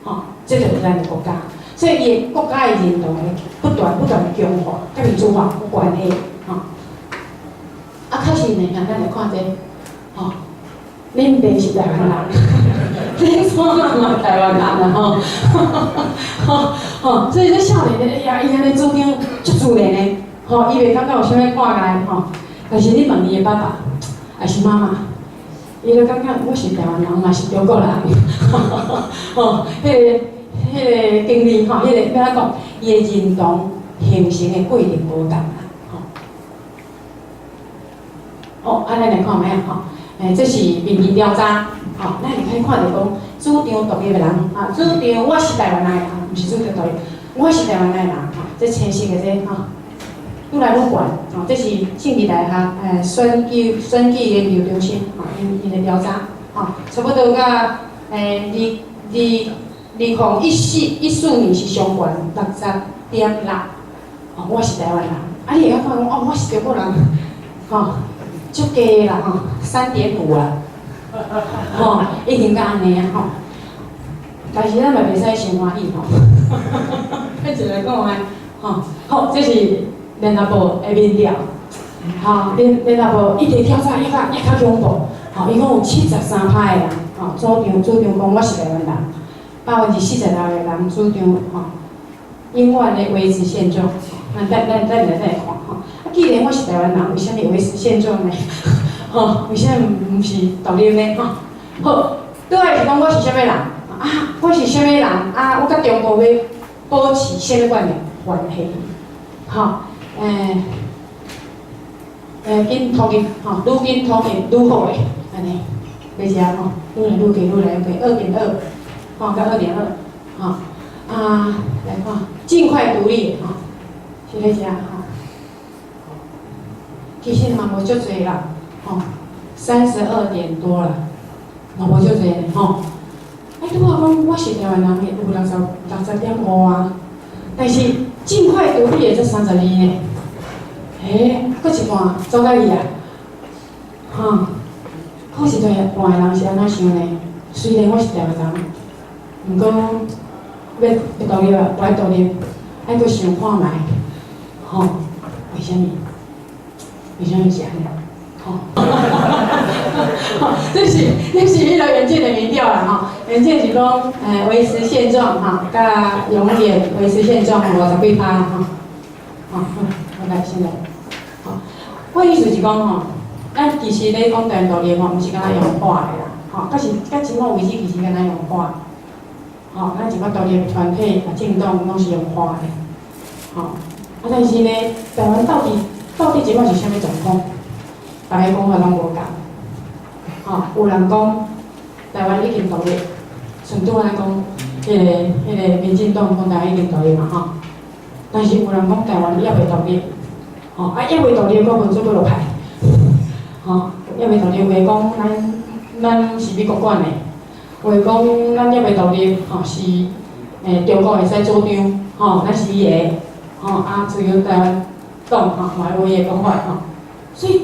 吼，这就是咱的国家。所以伊国家的认同不断的强化，甲民主化有关系，吼。啊，确实呢，像咱来看这，吼，恁爸是台湾人，恁祖嘛台湾人啦，吼，所以这少年的，哎呀，伊安尼主张足自然的，吼，伊袂感觉有啥物挂碍，吼。但是你问伊的爸爸，还是妈妈，伊就感觉我是台湾人，嘛是中国人，吼，迄个经历吼，迄个要安讲，伊的认同形成的过程无共啦，吼。哦，咱来看卖啊，吼，这是民意调查，吼，咱会可以看到讲，主张独立的人，啊，主张我是台湾来的人，毋是主张独立，我是台湾来的人，吼，这清晰的这，吼，愈来愈悬，吼，这是政治大学选举研究中心，吼，因的调查，吼，差不多甲2014年是上悬60.6，哦，我是台湾人，啊，你会晓看讲，哦，我是中国人，吼，足低啦，吼，3.5啦，吼，已经甲安尼啊，吼，但是咱嘛袂使伤欢喜吼，咱就来讲啊，吼，好，这是联合报的民调，吼，联合报一直调查越较恐怖，吼，伊讲有73%的人，吼，主张讲我是台湾人。46%的人主张吼，永远的维持现状。咱来看吼。啊，既然我是台湾人，为什么维持现状呢？吼，为什么毋是独立呢？吼，好，倒来是讲我是啥物人？啊，我是啥物人？啊，我甲中国要保持啥物款的关系？吼，紧统一，吼，愈紧统一愈好诶，安尼，袂食吼，愈来愈低，2.2。吼，到2.2，吼，啊，来看，尽快独立，吼，是咧遮，吼，其实嘛无足侪啦，吼，32点多啦，嘛无足侪嘞，吼，哎，拄好讲我是台湾人，有60.5啊，但是尽快独立的才32呢，搁一半走到伊啊，吼，可是对半个人是安怎想呢？虽然我是台湾人。毋过要独立啊，不爱独立，爱阁想看卖，吼，为什么？为什么是安尼？吼，这是迄个原件的民调啦，吼，原件是讲，维持现状，哈，甲永远维持现状50几%，哈，好，我来先来，好，我意思是讲吼，咱其实咧讲台湾独立吼，毋是敢若用话的啦，吼，甲即满为止其实敢若用话。吼，咱一个独立团体啊，政党拢是用花的，吼，啊，但是呢，台湾到底即摆是啥物状况？大家讲法拢无共，吼，有人讲台湾已经独立，像拄仔讲，迄个民进党讲台湾已经独立嘛，吼，但是有人讲台湾还袂独立，吼，啊，还袂独立，佫分做几落派，吼，还袂独立，话讲咱是美国管的。话讲，咱也袂独立，吼是中国会使主张，吼咱是伊个，吼啊，只有台湾党，吼嘛有伊个讲法，吼，所以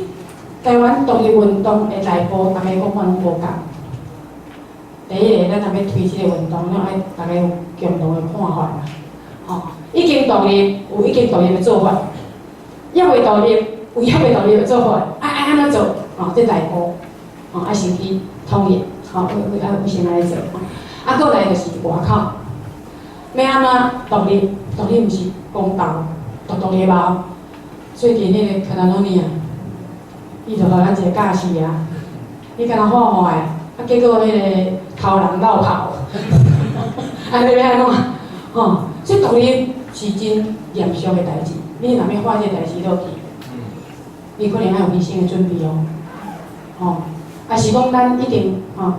台湾独立运动的内部，大家讲法拢无共。第一个，咱若要推即个运动，咱爱大家有共同的看法啦，吼，已经独立有已经独立的做法，还袂独立有还袂独立的做法，爱安怎做，吼这内部，吼爱先去统一。吼，要先来做，啊，过来就是外口，要安怎独立？独立毋是公道，独立无。最近迄个卡纳诺尼啊，伊就互咱一个教示啊，伊敢若画画的，啊，结果迄个头人绕跑，安尼要安怎？吼，所以独立是真严肃的代志，你若要画这代志落去，你可能要有牺牲的准备哦，吼。啊是讲咱一定吼，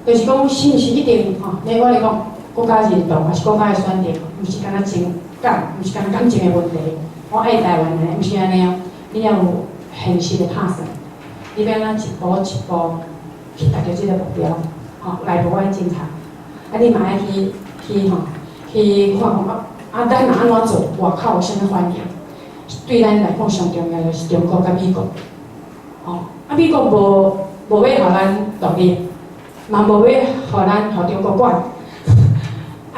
就是讲是毋是一定吼？我来讲，国家认同，还是国家的选择，毋是干那情感，毋是干感情的问题。我爱台湾的，毋是安尼哦。你要有现实的拍算，你要安怎一步一步去达到这个目标，内部爱精彩。你嘛爱去看看咱若安怎做，外口有啥物反应？对咱来讲上重要就是中国甲美国。美国无要互咱独立，嘛无要互中国管。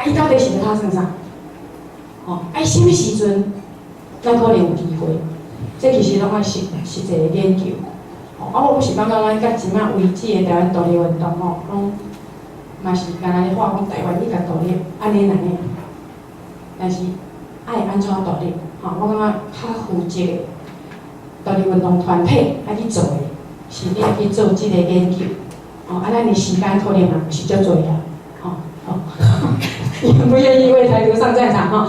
伊到底是要打算啥？什么时阵咱可能有机会？这其实拢爱实际的研究。我是感觉咱甲即马为止的台湾独立运动拢嘛是干那咧话讲台湾应该独立，安尼。但是爱安怎独立？我感觉较负责的独立运动团体爱去做的，是你爱去做即个研究。咱的时间可能嘛毋是足多啊。愿不愿意为台独上战场？好，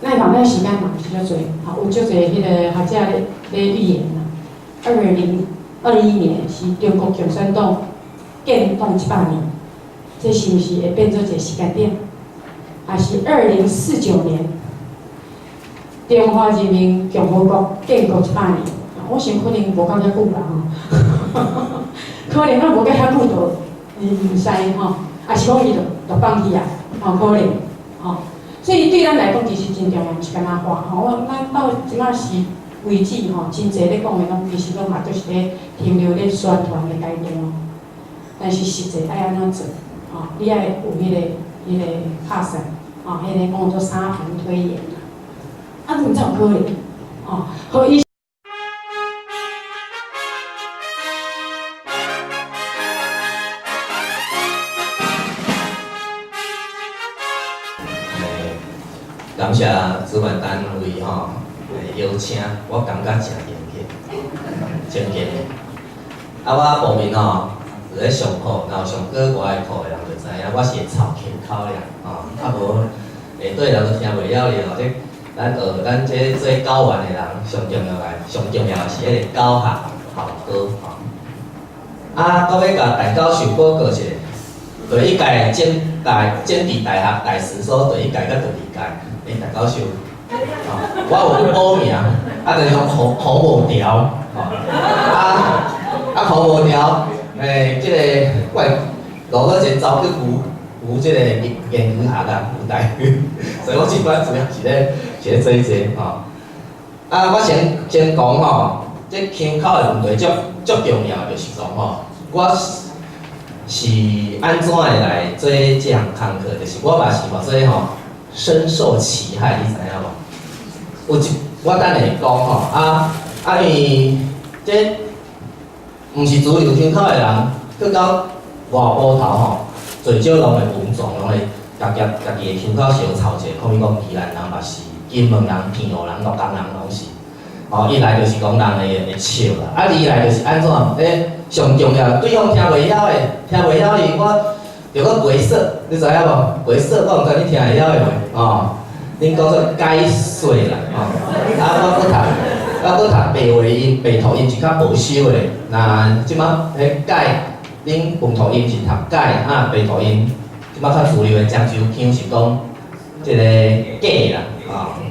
咱讲咱时间嘛毋是足多，有足多迄个学者咧预言啦。2021年是中国共产党建党100年，这是毋是会变做一个时间点？还是2049年中华人民共和国建国100年？我想可能无到遐久啦可能咱无到遐久就毋使也是讲伊就放弃啊，可能所以对咱来讲其实真重要，毋是干那话咱到即马是为止真侪咧讲的拢其实拢嘛就是咧停留咧宣传的阶段但是实际爱安怎做你爱有迄个拍算迄个讲做沙盘推演毋才有可能好伊。感谢主办单位邀请，我感觉真严谨，真严。我报名就咧上课，然后上过我的课的人就知影，我是会操口口俩无下底人都听袂了哩这咱这做教员的人，上重要的是迄个教学效果到尾甲大教授报告一下，第一届政治大学大师所第一届甲第二届，大教授，我有报名，就是讲考无调，考无调，即个我落去走去扶即个研究学扶台，所以我即摆主要是咧做一个我先讲这腔口的问题足重要，就是讲我是安怎会来做这项功课？就是我嘛是做深受其害，你知影无？我等下会讲因为这毋是主流腔口的人，去到外埔头最少拢会文壮，拢会家己的腔口小吵者，看伊讲宜兰人嘛是，金门人、平湖人、鹿港人拢是。一来就是讲人会笑啦，二来就是安怎？上重要，对方听袂晓的，我着搁回说，你知影无？回说我毋知你听会晓的袂？恁讲做解说啦，我搁读白话音、白头音是较保守的。那即马解，恁本土音是读解，白头音即马较主流的漳州腔是讲即个假啦，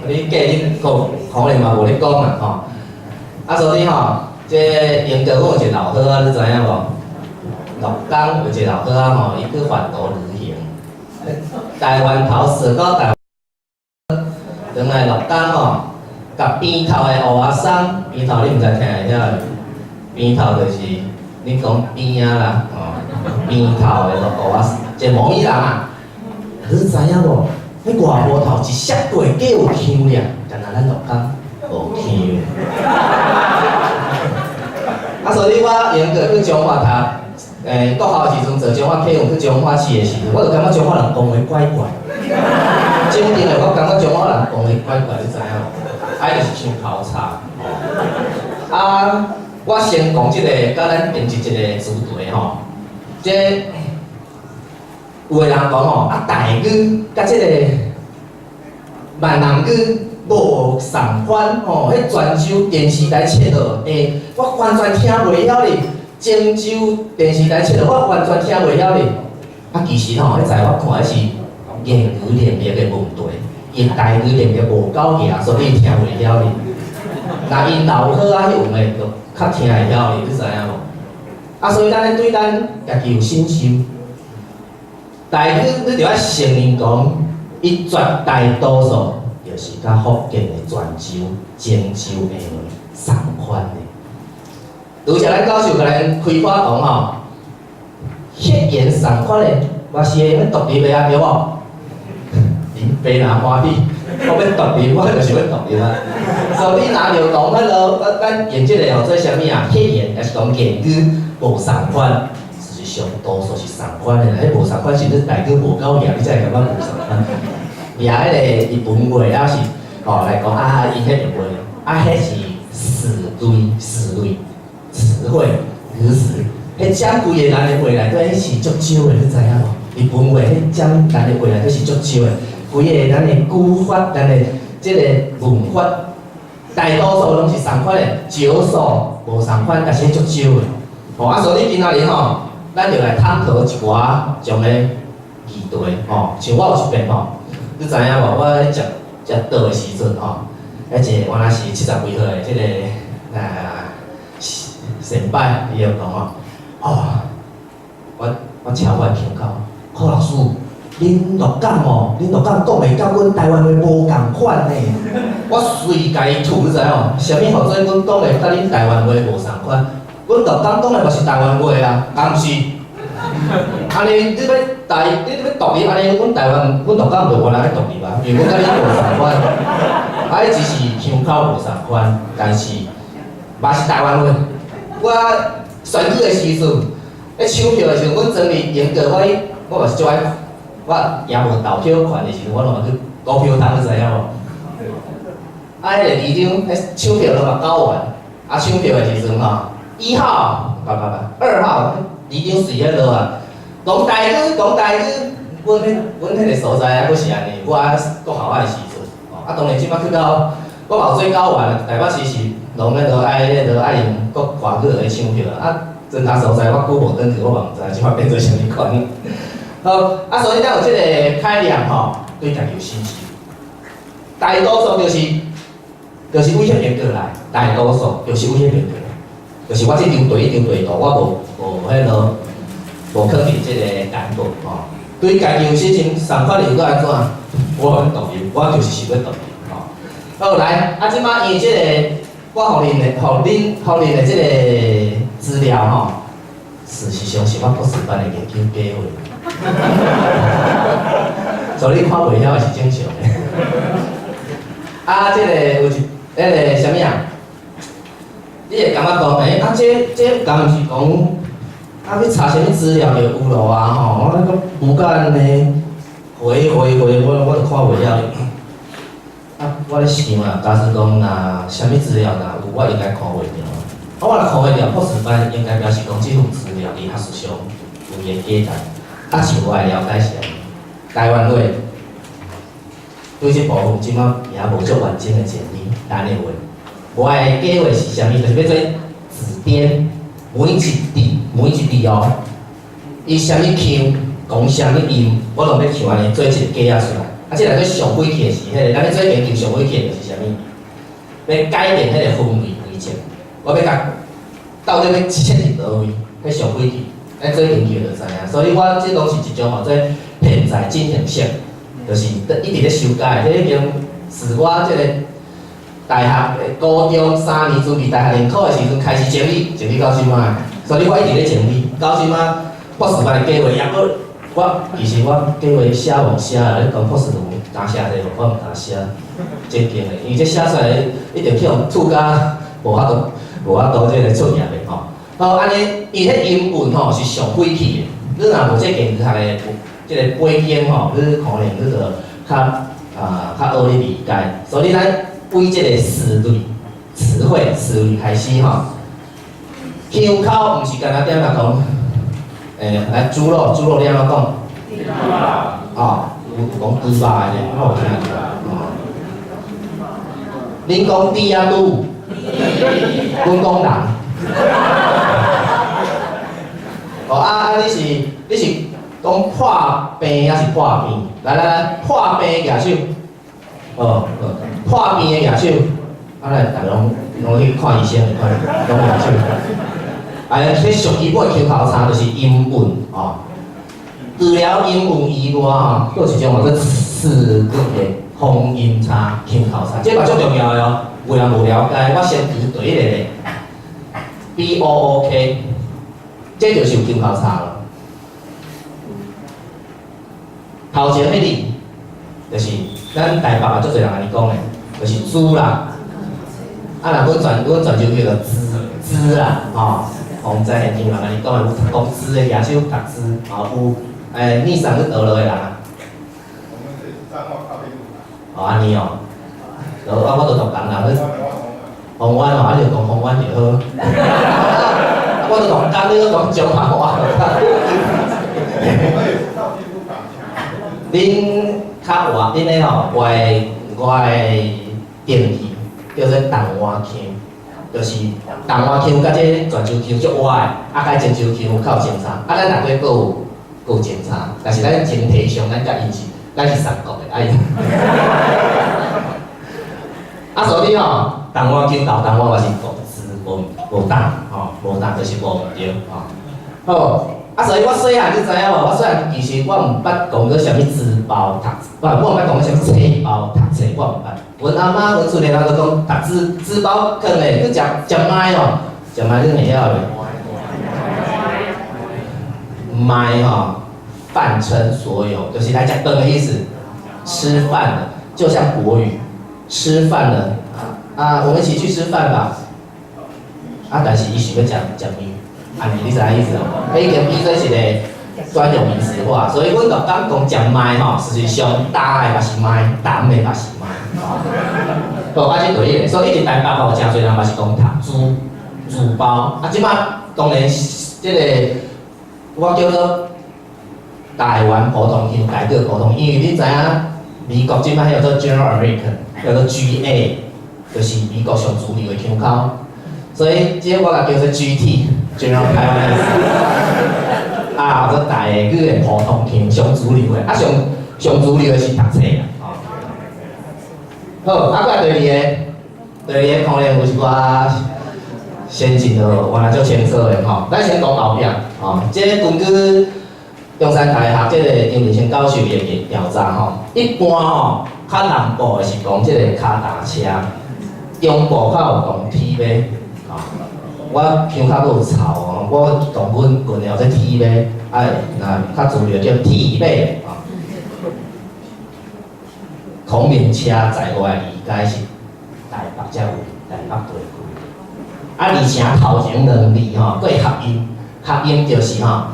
你假恁可能嘛无咧讲啦，所以这英国我有一个老伙你知影无？鹿港有一个老伙伊去环岛旅行，台湾头踅到台湾，转来鹿港甲边头的乌仔桑，边头你毋知听会晓？边头就是你讲边仔啦，边头的乌仔，一模一样啊！你知影无？迄外埔头一摔过，计有腔俩，干那咱鹿港无腔。所以我严格去彰化读，国校的时阵做彰化客运去彰化市的时阵，我就感觉彰化人讲话怪怪。真正的，我感觉彰化人讲话怪怪，你知影无？就是腔口差。我先讲即个，甲咱定一个主题这有个人讲台语甲即个闽南语。无相关迄泉州电视台切落我完全听袂晓哩。漳州电视台切落我完全听袂晓哩。其实迄在我看是言语能力的问题，伊台语能力无够强，所以听袂了哩。那因老好啊，迄有诶，就较听会了哩，你知影无？啊，所以咱咧对咱家己有信心。台语你着爱承认讲，伊绝大多数就是甲福建的泉州、漳州的同款的。拄则咱教授甲咱开发讲吼，血缘同款的，我是会要独立的啊，对无？恁爸若欢喜，我要独立，我就是要独立啊。所以若着讲迄落，咱用即个吼做啥物啊？血缘还是讲言语无同款？实际上多数是同款的啦，迄无同款是你台语无够赢，你才会感觉无同款。掠迄个日文话，还是吼来讲啊，伊迄个话，啊，迄是词汇、语词，迄占规个咱的话内底，迄是足少的，你知影无？日文话迄占咱的话内底是足少的，规个咱的语法、咱的即个文法，大多数拢是同款的，少数无同款，但是足少的。吼啊，所以今仔日吼，咱就来探讨一寡种的议题吼，像我有一遍吼。你知影无？我咧食倒的时阵吼，一个原来是70几岁的即个先摆，伊就讲我超我听到，柯老师，恁鹿港讲袂甲阮台湾话无共款呢。我随家己吐，你知影无？啥物号做阮讲的甲恁台湾话无同款？阮鹿港讲的嘛是台湾话啊，敢毋是？安尼你要独立，安尼阮台湾、阮鹿港就原来要独立啊，因为阮甲恁无同款，啊，伊只是腔口无同款，但是嘛是台湾话。我选举的时阵，咧抢票的时阵，阮整理严格，我嘛是做爱，我也无投票权的时阵，我拢去股票摊，你知影无？啊，迄个里长，迄抢票都嘛搞完，啊，抢票的时阵吼，1号，2号。里长随迄落啊，讲台语，阮迄个所在啊，佫是安尼，我国校仔的时阵，啊，当然即摆去到我嘛有做教员，台北市是拢咧落爱用国外语来抢票啊，真他所在我久无转去，我嘛毋知即摆变做啥物款。好，啊，所以咱有即个概念吼，对家己有信心。大多数就是威胁原过来，大多数就是威胁原过来。就是我这张地图，我无迄落无肯定即个感觉吼。对家己有信心，同款又搁安怎？我很独立，我就是想要独立吼。好来，啊，即摆因为即个我互恁的即个资料吼，事实上是我博士班的研究计划，所以你看袂晓是正常的。啊，即个有一个啥物啊？你会感觉讲，这敢毋是讲，啊，要查啥物资料就有咯啊吼，我那个有甲安尼回，我就看袂了。啊，我咧想啊，假使讲啥物资料有，我应该看袂了。我若看袂了，博士班应该表示讲，这份资料伫学术上有伊个价值。啊，像我的了解是安尼，台湾话对这部分即摆也无足完整的建立，咱的话。我的计划是啥物？就是要做字典，每一字哦，伊啥物腔，讲啥物音，我拢要像安尼做一个记仔出来。啊，即内底上尾去的是迄个，咱咧做研究上尾去的就是啥物？要改变迄个氛围规则，我要甲到底要切伫倒位？迄上尾去，咱做研究就知影。所以我即拢是一种做现在进行式，就是一直咧修改。迄已经是我即个。大学高中3年准备大学联考的时阵开始整理到即摆，所以我一直咧整理到即摆。博士班的计划也搁其实我计划写无写啦，你讲博士论文敢写者，我毋敢写，真惊的，因为这写出来一定去互吐甲无法度即个出业的吼。好，安尼伊迄英文吼是上贵去的，你若无这经济学的即个背景吼，你可能你着较好咧理解，所以咱。为即个词汇开始吼，腔口毋是干那点来讲，来猪肉了怎讲？哦，有讲猪肉的，我有听过。恁讲猪啊卤，阮讲人。哦你是讲破病还是破病？来，破病举手。破病的举手。啊来，大家拢去看医生，看拢举手。迄上基本的口考就是英文哦。除了英文以外吼，佫有一种叫做视觉的风音差口考，这嘛足重要的哦。有人无了解，我先举第一个咧 ，BOOK， 这就是有口考了。头前迄字，就是咱台北啊，足侪人安尼讲的，就是猪啦。啊，若阮泉州叫做资啦，吼。洪在现场人安尼讲的，有读公资的举手读资，吼有逆上去倒落的人啊。哦，安尼哦，我就读工人，洪湾哦，啊你就讲洪湾就好。我就讲工，你都讲中华话。恁较活，恁咧吼，我的定义叫做东湾腔，就是东湾腔甲这泉州腔足歪的，啊，甲泉州腔较有相差，啊，咱内底佫有相差，但是咱整体上咱甲因是咱是三国的，啊，所以吼，东湾腔到东湾嘛是国字无打吼，无打就是无对吼，好。啊，所以我细汉你知影无？我细汉其实我毋捌讲过啥物书包读，我毋捌讲啥物册包读册，我毋捌。阮阿妈、阮厝里人都讲读书包囥咧，去食麦哦，食麦你会晓袂？麦吼，泛称所有，就是来讲饭的意思。吃饭的，就像国语，吃饭的啊，我们一起去吃饭吧。啊，但是伊想要食面。安尼，你知影意思无？迄间变做一个专有名词化，所以阮就讲食麦吼，实际上打的嘛是麦，淡的嘛是麦。好，啊，这第一个，所以一直台北吼，真侪人嘛是讲读书包。啊，即摆当然，即个我叫做台湾普通腔改革普通，因为你知影美国即摆叫做 General American， 叫做 GA， 就是美国上主流的腔口。所以即个我甲叫做 GT。General Taiwanese 啊，或者大个语言普通腔上主流的，啊上主流的是读册啦，好，啊，过来第二个可能有一寡先进的，原来做清楚的吼。咱先讲后壁，吼，即个根据中山大学即个张立新教授的调查吼，一般吼，较南部的是讲即个脚踏车，中部较有讲铁马，吼。我腔较有臭哦，我同阮群了这铁马，那较主流叫铁马啊。孔明车在我的理解是台北才有，台北地区。啊，而且头前两字吼，佫会合音，合音就是吼，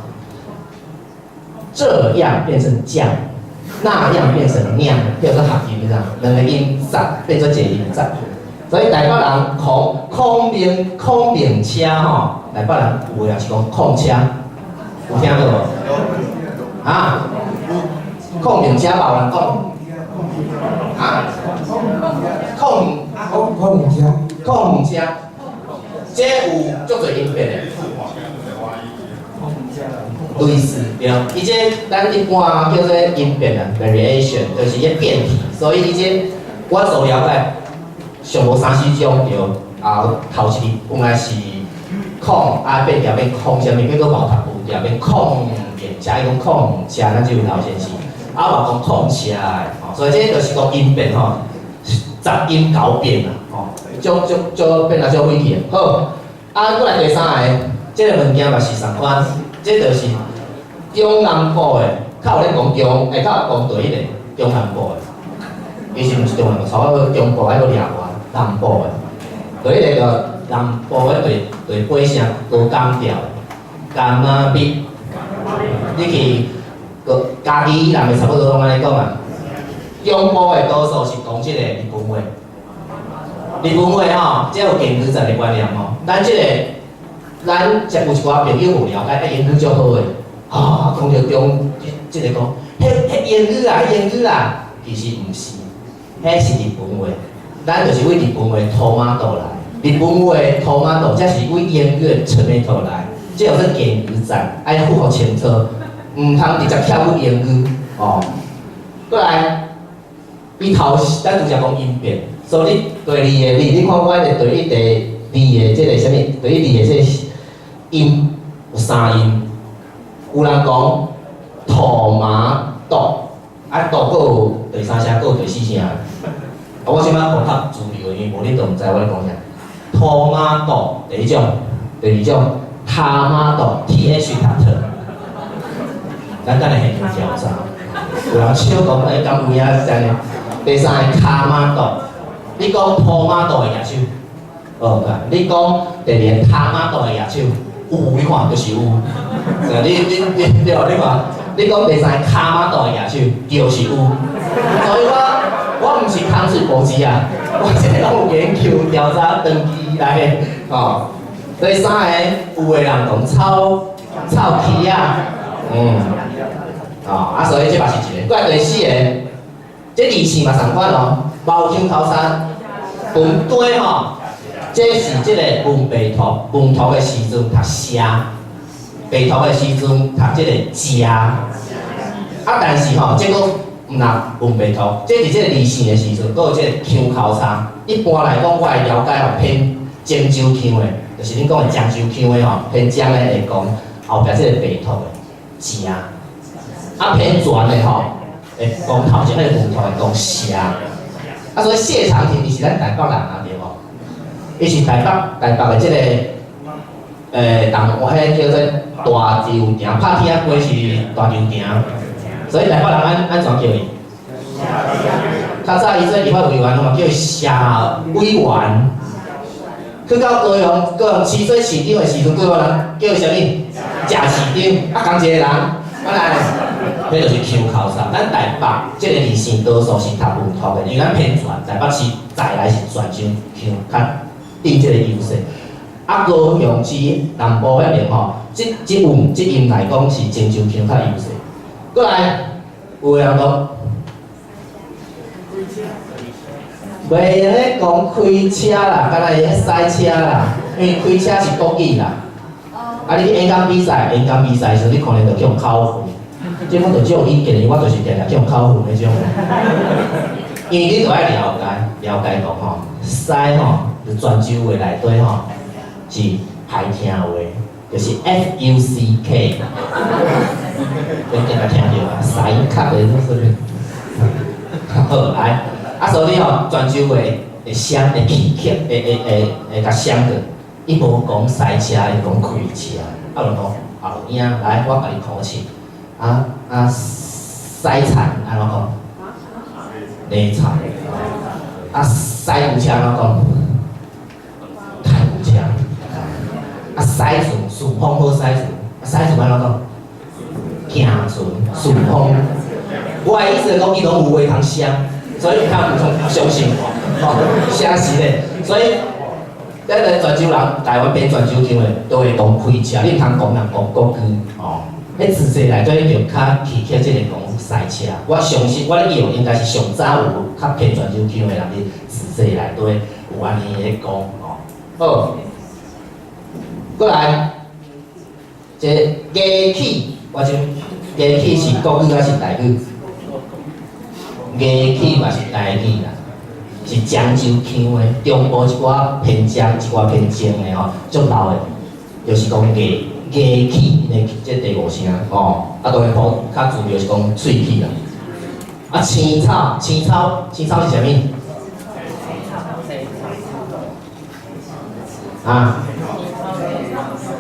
这样变成酱，那样变成酿，叫做合音啦，两个音杂变做一个音杂。所以台北人孔明车吼，台北人有也是讲控车，有听过无？啊，孔明车老人讲，啊，孔明车，这有足侪音变的。类似对，伊这咱一般叫做音变啊 ，variation， 就是一变体，所以伊这我所了解。上无3-4种着，头一字本来是控，变条变控，啥物叫做毛头布条变控面车，伊讲控车，咱即位头先是，嘛讲控车的，吼，所以这就是讲音变吼，杂音搞变啦，吼，就变来足危险。好，过来第三个，这个物件嘛是同款，这就是中南部的，较有咧讲中，较有讲对一个中南部的。其实毋是中南部，差不多中部还佫掠外南部的，就迄个南部的对八声高港调，甘仔笔，你去个家己人的差不多拢安尼讲啊。中部的多数是讲即个日本话，日本话吼，这有言语上的观念吼。咱即个，咱有一寡朋友有了解，言语足好的，讲着中即个讲，迄言语啦，迄言语啦，其实毋是。迄是日本话，咱就是为日本话拖马倒来。日本话拖马倒，才是为言语的层面倒来。这叫做言语战，爱符合清楚。唔通直接跳去英语哦。过来，伊头咱拄则讲音变，所以第二个你看我的第一、第二个即个啥物？第一、二个即个音有三音，有人讲土马毒，啊毒佫有第三声，佫有第四声。我即摆讲较自由，因为无你都毋知我咧讲啥。土马毒第一种，第二种他妈毒 ，TH 读特，咱等下现场调查。有人笑讲，敢有影真诶？第三个卡马毒，你讲土马毒的野手，哦，你讲第二个他妈毒的野手，有你看就是有。你看，你讲第三个卡马毒的野手，就是有。所以我毋是空嘴无舌啊，我这个拢有研究调查长期来的哦。第三个有的人讲臭气啊，所以这嘛是一个。过来第四个，这字词嘛同款哦，毛腔口沙，文堆吼，这是这个文白图，文图的时阵读虾，白图的时阵读这个家，但是吼，这个毋若文白图，这是这个字词的时阵，佫有这个腔口沙。一般来讲，我的了解吼偏漳州腔的，就是恁讲的漳州腔的吼，偏漳的会讲后壁这个白图的家。偏全的吼，会讲头前迄个文头会讲虾，所以谢长廷伊是咱台北人啊对无？伊是台北的即个东迄叫做大洲埕，拍铁仔街是大洲埕，所以台北人安怎叫伊？较早伊做立法委员嘛叫虾委员，去到高雄市做市长的时阵，高雄人叫啥物？假市长，同一个人，来。迄就是腔口沙，咱台北即个字性多数是读文图的，因为咱偏全，台北市再来是全省腔较定即个优势。高雄市南部迄边吼，即音来讲是漳州腔较优势。过来，有人讲，袂用咧讲开车啦，敢若会用赛车啦，因为开车是国语啦。你演讲比赛的时候，你可能就用口语。即阮就只有意见，我就是定定去用口语迄种。因为你著爱了解讲吼，西吼就泉州话内底吼是歹听话，就是 FUCK。你定定听着啊，西卡的就是。好来，所以吼泉州话会伤会气气，会较伤着。伊无讲西车，伊讲开车，就讲后影来，我甲你考试。西产安怎讲？内产。西牛车安怎讲？太牛车。西船顺风好西船，西船安怎讲？行船顺风。我的意思是讲，伊拢有话通写，所以你看有从相信我，写实嘞。所以，咱个泉州人，台湾变泉州腔的，都会讲开车，你毋通讲人讲国语哦。迄字势内底就较气气，即个讲赛车。我相信我咧用应该是上早有较偏泉州腔的人伫字势内底有安尼咧讲哦。好，过来，这乐器，我就乐器是国语还是台语？乐器嘛是台语啦，是漳州腔的，中部一寡偏漳，一寡偏漳的吼，足老的，就是讲乐。乐器，这第五声哦，当然好较主要是讲喙齿啦。青草是啥物？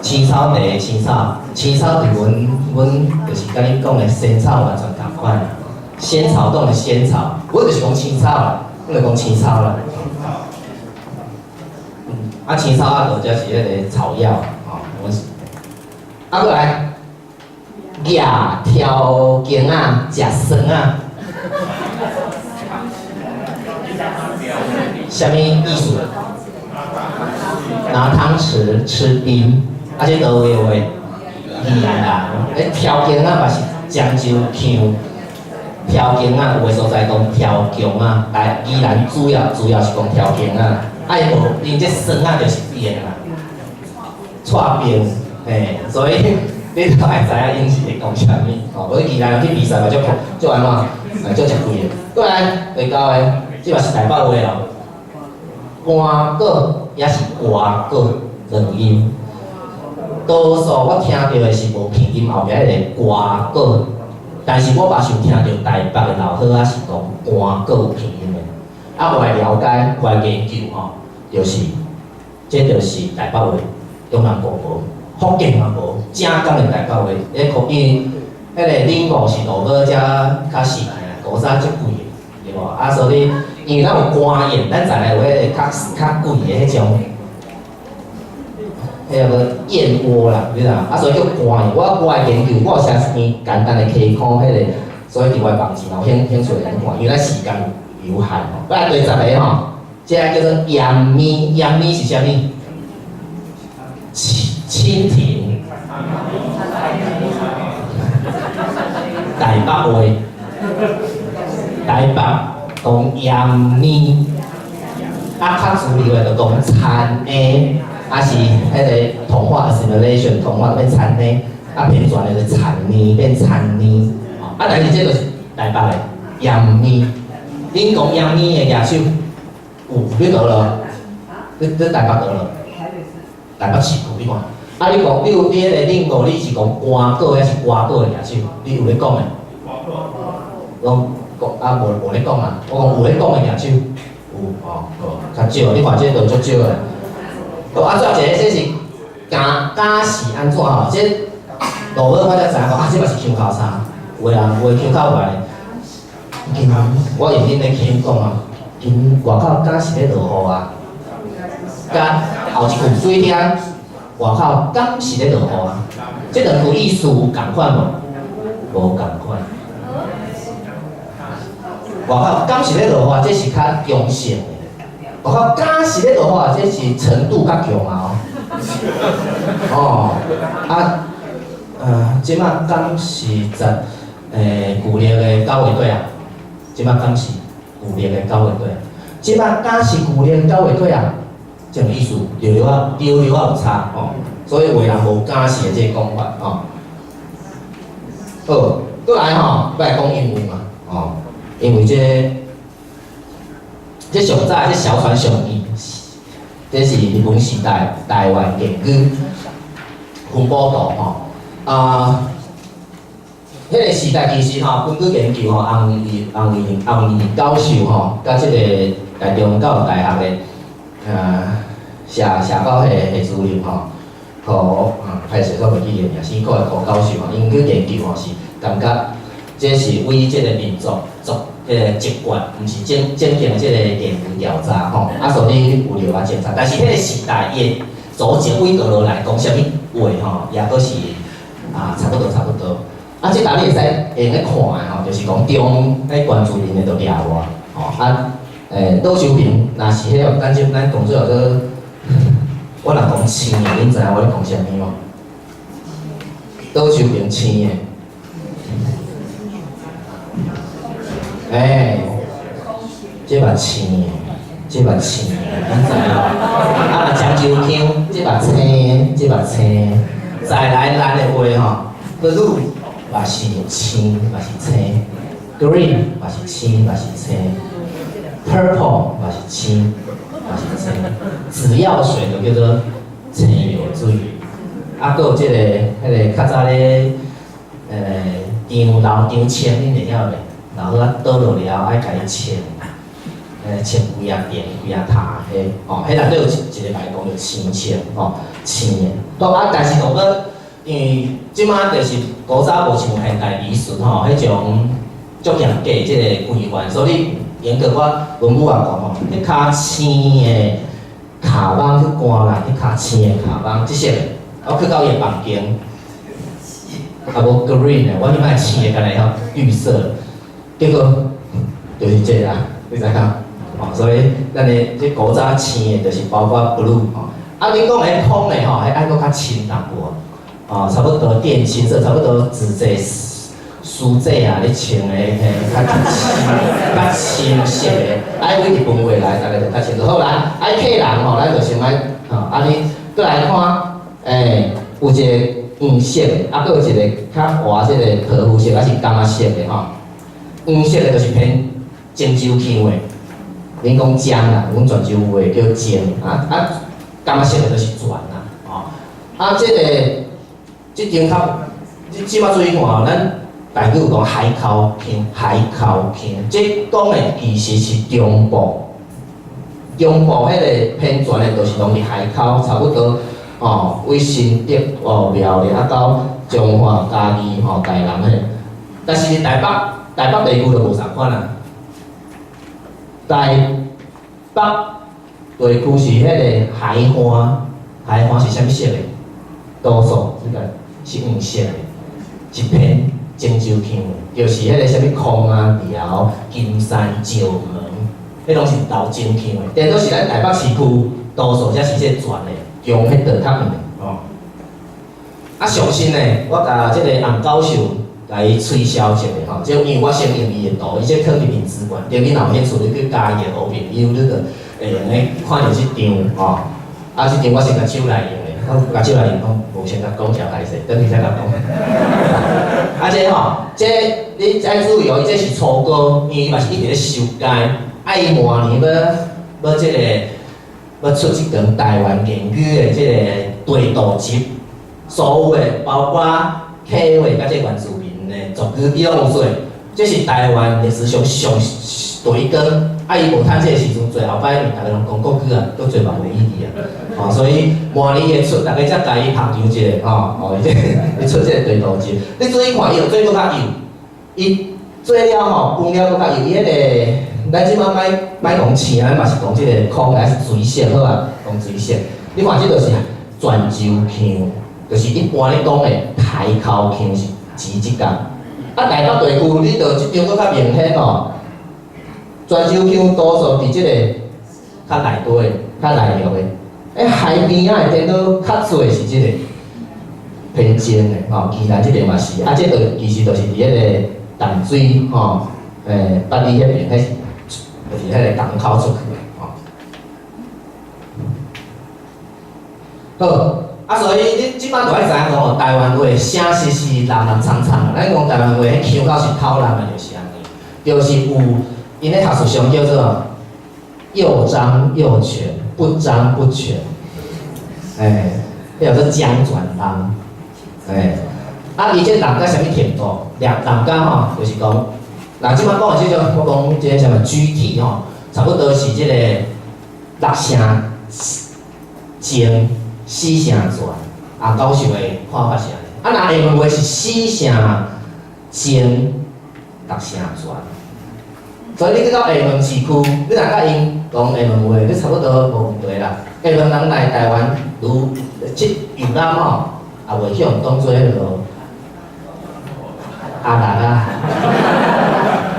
青草地青草伫阮就是甲你讲的仙草完全同款，仙草冻的仙草，阮就是讲青草啦，阮就讲青草啦。青草就则是迄个草药哦，阮是。过来，亚挑拣啊，食酸啊，什么意思？拿汤匙吃冰，这倒位话？宜兰，挑拣啊嘛是漳州腔，挑拣啊有的所在讲挑强啊，来宜兰主要是讲挑拣啊，无因这酸啊就是变啦，串冰。所以你都会知影因是咧讲啥物，吼，无伊来去比赛嘛，足安怎，足诚贵的。过来会到的，即嘛是台北话咯，歌果也是歌果两音。多数我听到的是无拼音后壁迄个歌果，但是我嘛是有听到台北的老伙仔是讲歌果拼音的。啊，我来了解，我来研究吼，就是这就是台北话，中南部无。福建嘛无，正港的台北话，因为迄个恁五是路尾遮较实在啊，古早足贵的，对无？啊，所以因为咱有官宴，咱知影有迄个较贵的迄种，迄个燕窝啦，你知影？啊，所以叫官宴。我来研究，我有写一篇简单的期刊，迄个，所以伫我网址有显出来看，因为咱时间有限吼。我来第10个吼，这个叫做盐咪，盐咪是啥物？蜻蜓，台北话，台北讲盐咪，啊较主流的就讲田秧，啊是迄个同化 assimilation， 同化变田秧，啊变转的就田咪变田咪，啊但是这就是台北的盐咪，恁讲盐咪的野手有你倒了，你台北倒了，台北市区你看。啊！你讲，你有你迄个领导，你是讲歌果还是歌果的野手？你有咧讲诶？讲啊，无咧讲啊。我讲有咧讲诶野手，有哦，较少。你看这都足少诶。哦，啊，再一个，这是假是安怎吼？这路尾我才知影讲，啊，这嘛是腔口差。有诶人有腔口来，我用恁咧听讲啊，因外口假是咧落雨啊，甲后一句水听。外口敢是咧落雨啊？这两句意思有共款无？无共款。外口敢是咧落雨，这是较中性的；外口敢是咧落雨，这是程度较强啊！哦，即摆敢是旧历的9月底啊？即摆敢是旧历的9月底？即摆敢是旧历的9月底啊？这种意思，流流啊有差哦，所以话人无假是的这个讲法哦。好，过来吼，要来讲英文嘛哦，因为这上早这小船上义，这是日本时代台湾言语分布图吼迄个时代其实吼，根据研究吼，洪义教授吼，甲即个台中教育大学的。写到迄资料吼，歹势我袂记个名，先过来考教授吼，因去研究吼是感觉这是为即个民族做迄个习惯，毋是正经的即个言语调查吼，啊所以有留啊检查，但是迄个时代伊组织规格落来讲啥物话吼，也阁是差不多。啊，即搭你会使会用咧看的吼，就是讲中迄关注面的都掠我吼倒手平，若是迄个，咱动作叫做，我若讲青的，恁知影我咧讲啥物无？倒手平青的，这嘛青的，恁知影？啊，漳州腔，这嘛青，再来咱的话吼 ，blue 嘛是青，嘛是青 ，green 嘛是青，嘛是青。Purple 嘛是青，嘛是青，紫药水就叫做青药水。啊，佫有即个迄个较早咧，张青，恁会晓袂？然后倒落了，爱家己青，青几啊点几啊塔迄，哦，迄内底有一个来讲叫青哦，青的。啊，但是讲个，因为即摆就是古早无像现代美术吼，迄种足严格即个规范，所以。严格我文武啊讲吼，迄较青的卡网去关啦，迄较青的卡网即些，我去到伊房间，啊无 green 的，我迄摆青的干来吼绿色，结果就是这啦，你知影？哦，所以咱的即古早青的，就是包括 blue 吼，啊你讲迄通的吼，迄爱佫较深淡薄，哦，差不多靛青色，差不多紫色。书姐啊，咧穿的较深色的，爱为日本话来，大概就较清楚。好来，爱客人吼，咱就先爱吼，你过来看，有一个黄色的，啊，佫有一个较活即个桃红色，还是柑仔色的吼。黄色的就是偏漳州腔的，恁讲漳啦，阮泉州话叫漳，柑仔色的就是泉啦，吼。即张较，即摆注意看吼，咱台语有讲海口腔，海口腔，即讲的其实是中部。中部迄个偏泉的，就是拢伫海口，差不多为新竹、苗栗啊到彰化、嘉义、台南迄。但是台北地区就无同款啦。台北地区是迄个海花，海花是啥物色的？多数即个是黄色的，是偏漳州腔的，就是迄个啥物空啊、寮、金山、石门。迄拢是老正腔的，但都是咱台北市区多数才是这泉的，用迄道较远的吼。上新呢，我甲即个洪教授来推销一下吼，即因为我先用伊的图，伊即放入面资源，等你若有兴趣，你去加伊的好朋友，你就会用咧看到即张吼。即张我先甲手来用的，我甲手来用，我无先甲讲条歹势，等你再甲讲。即即你再注意哦，伊这是初稿，因为伊嘛是一直咧修改。伊明年要即个要出一张台湾言语的即个地图集，所有的包括客话甲即原住民的族语用说，这是台湾历史上第一根。伊无趁这个时阵，最后摆大家拢讲国语啊，都做嘛袂意义啊。所以明年会出，大家才甲伊拍张一个伊出这个地图集。你注意看，伊有做搁较幼，伊做了分了搁较幼，伊迄个。咱即摆莫讲青，咱嘛是讲即个空还是水色好啊？讲水色，你看即就是泉州腔，就是一般咧讲的台口腔是即角。台北地区你着即张搁较明显哦。泉州腔多数伫即个较内底、较内陆的。海边仔的电脑较侪是即个偏尖的宜兰即个嘛是，即个其实就是伫迄个淡水北里迄边迄。就是迄个港口出去的好，所以你即摆就爱知影讲台湾话声实是lanlan苍苍咱讲台湾话，迄腔口是透人的，就是安尼，就是有因咧学术上叫做又张又全，不张不全，叫做江转浪，而且人甲啥物程度？人甲就是讲。即摆讲的即种，我讲即个什么具体差不多是即个6声尖、4声泉，教授的看法是安尼。若下文话是4声尖、6声泉，所以你去到下文市区，你若甲因讲下文话，你差不多无问题啦。下文人来台湾如游览也袂向当做迄落阿人啊。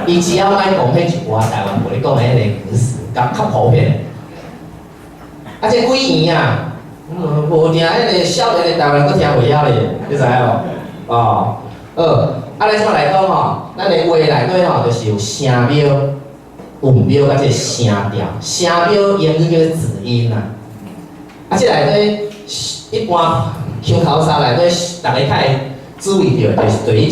伊只要卖讲迄一寡台湾话，你讲的迄个语词，较普遍。这几年啊，无定迄个少年的台湾佫听袂晓咧，你知无？咱即摆来讲咱的话内底就是有声标、韵标甲即个声调。声标英语叫子音啦。即内底一般腔口沙内底，大家较会注意到就是第一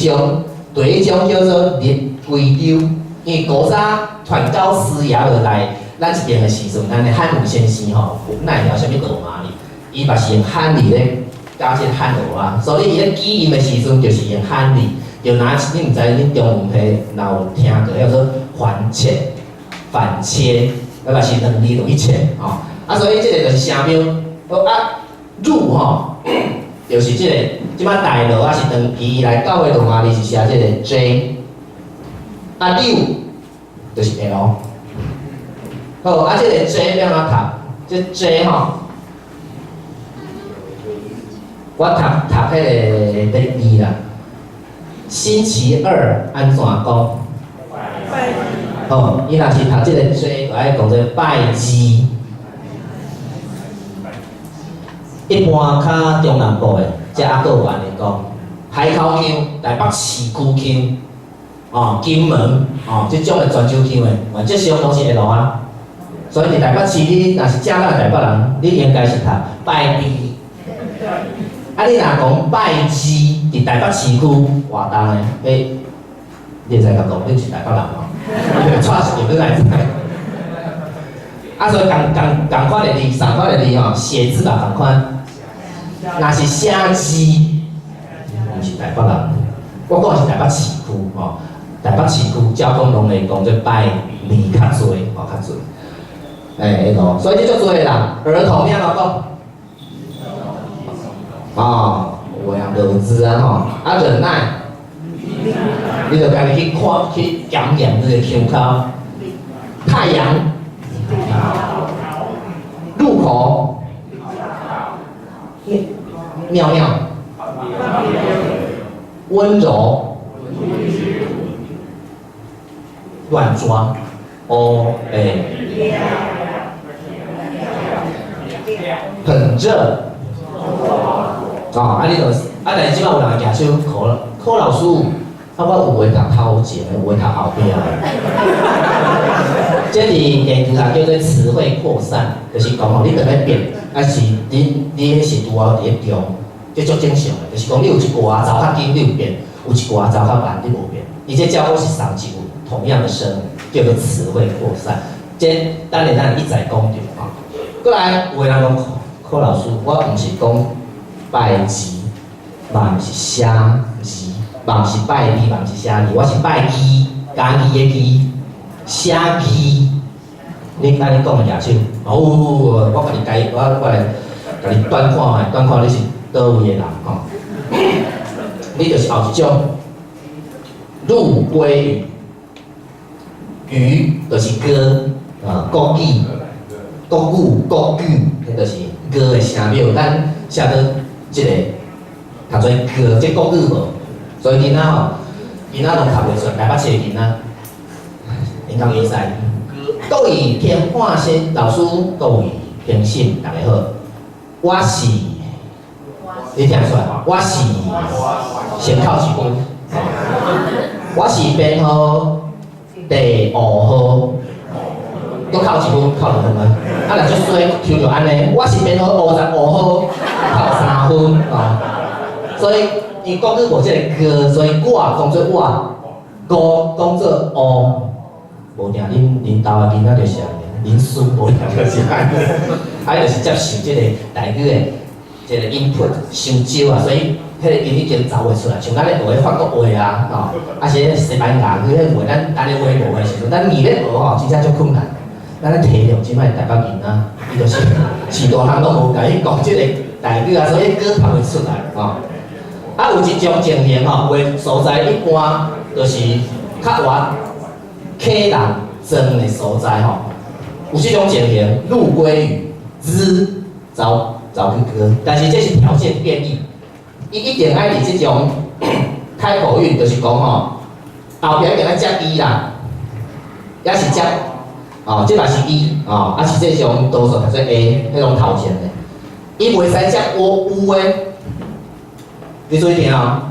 种叫做日。贵州，因为古早传教士也落来咱这边的时阵，咱的汉武先生哪会晓啥物罗马哩？伊嘛是用汉字咧加些汉语啊，所以伊咧记音的时阵就是用汉字，就拿你毋知恁中文系若有听过叫做反切、反切，那是两字就一切所以这个就是声标。入就是这个即摆大陆是长期来教的罗马字是写这个 J。六就是 L， 好，这个 J 要安怎读？这 J 我读迄个第2啦。星期二安怎讲？好，伊若是读这个 J， 就爱讲做拜二。一般较中南部的，即还佫有安尼讲，海口腔、台北市区腔。金门即种的泉州腔的，这些拢是 L 啊。所以伫台北市，你若是正港台北人，你应该是读拜二。啊，你若讲拜师伫台北市区活动的，你会知甲讲你是台北人吼，你就带一个来知。啊，所以共款的字，三款的字吼，写字嘛共款。若是写字，毋是台北人。我讲是台北市区吼，台北市区交通拢会讲做拜年较侪，吼较侪。迄个，所以你足多的啦，儿童咩嘛讲？哦，有样日子啊吼，啊忍耐，你就家己去看去检验你的胸口，太阳，入口，尿尿，温柔，乱抓，很热。你就但是即摆有人举手考老师，我有诶读头前诶，有诶读后壁诶。这伫研究下叫做词汇扩散，就是讲吼，你着要变，是你迄是拄好伫咧中，这足正常诶。就是讲你有一寡走较紧，你有变；有一寡走较慢，你无变。伊这教我是三级同样的声，叫做词汇扩散。这等下咱一再讲着吼。过来，有诶人讲考老师，我毋是讲。拜字，嘛毋是写字，嘛毋是拜字，嘛毋是写字，我是拜字，家己的字，写字。你安尼讲的举手，我甲你解，我来甲你端看你是倒位的人吼。你就是后一种陆龟鱼，鱼就是歌，国语，迄就是歌的声调，咱写到。即个读做歌，即国语无，所以囡仔吼，囡仔拢读袂出来，台北市的囡仔，因讲会使。各位天化先老师，各位评审，大家好，我是，你听出来？我是先考一分，我是编号第5号。搁考一分，考2分啊！若足衰，抽着安尼，我是编号55号，考3分哦。所以伊国语无即个歌，所以我讲做我，歌讲做乌，无定恁兜的囡仔就是安尼，恁孙无定就是安尼，就是接受即个台语的即个 input 伤少啊，所以迄个音已经走袂出来，像咱咧学个法国话啊，是迄西班牙语迄话，咱咧话无的时阵，咱语咧学吼，真正足困难。咱体谅即摆台北人啊，伊就是市大人拢无甲伊讲即个台语啊，所以歌读袂出来吼。有一种情形吼，话所在一般就是较活客人庄的所在吼，有即种情形，陆龟语之走去歌，但是这是条件变异，伊一定爱伫即种开口语，就是讲吼，后壁一定爱接伊啦，也是接。这嘛是伊，是这种多数读做 A， 迄种头前的，伊袂使接有诶，你注意听哦，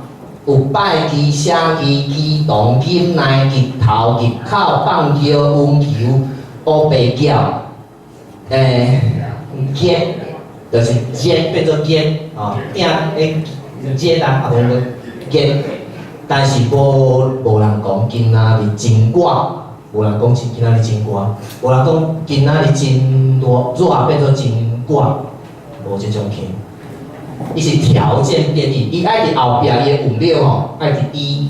有拜基、写基、基动、金内、吉头、吉口、放球、温球、乌白鸟，结，就是结变做结，定诶结啦，无结，但是无人讲今仔日真寡。无人讲今仔日真寒，无人讲今仔日真热变做真寒，无即种气。伊是条件变异，伊爱伫后壁伊的物料吼，爱伫伊，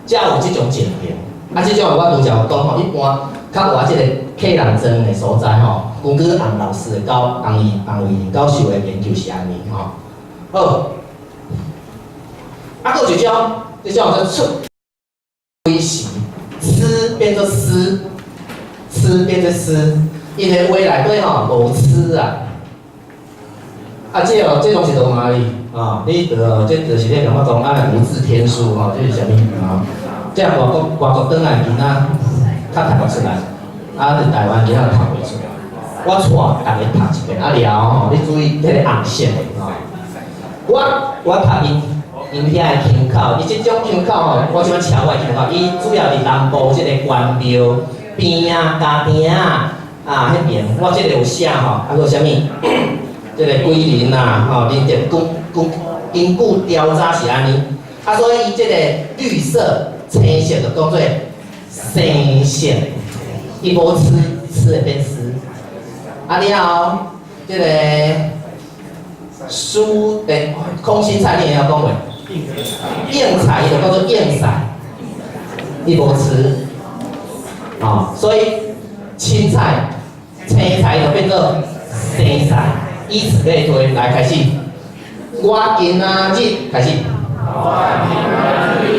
才有即种情形。即种我拄则有讲吼，一般较活即个客人庄的所在吼，根据洪老师的洪义教授的研究是安尼吼。好，佫有一种，即种叫出威胁。吃变做吃，吃变做吃，因为话内底吼无吃啊。这种是从哪里你这就是咧讲我讲无字天书这是啥物这外国转来囡仔较读袂出来，伫台湾囡仔读袂出来。我带大家读一遍了你注意迄个红线我读因遐的腔口，伊即种腔口我即摆超我的腔口，伊主要伫南部即个关庙边家庭迄边，我即个有写佫有啥物，即个桂林林德根据调查是安尼，啊，所以伊即个绿色、青色就讲做生色，伊无吃会变湿。啊了后，即个蔬诶空心菜你会晓讲袂？硬菜伊就叫做硬菜，伊无吃。所以青菜、青菜就变做生菜，以此类推，来开始。我今仔日开始。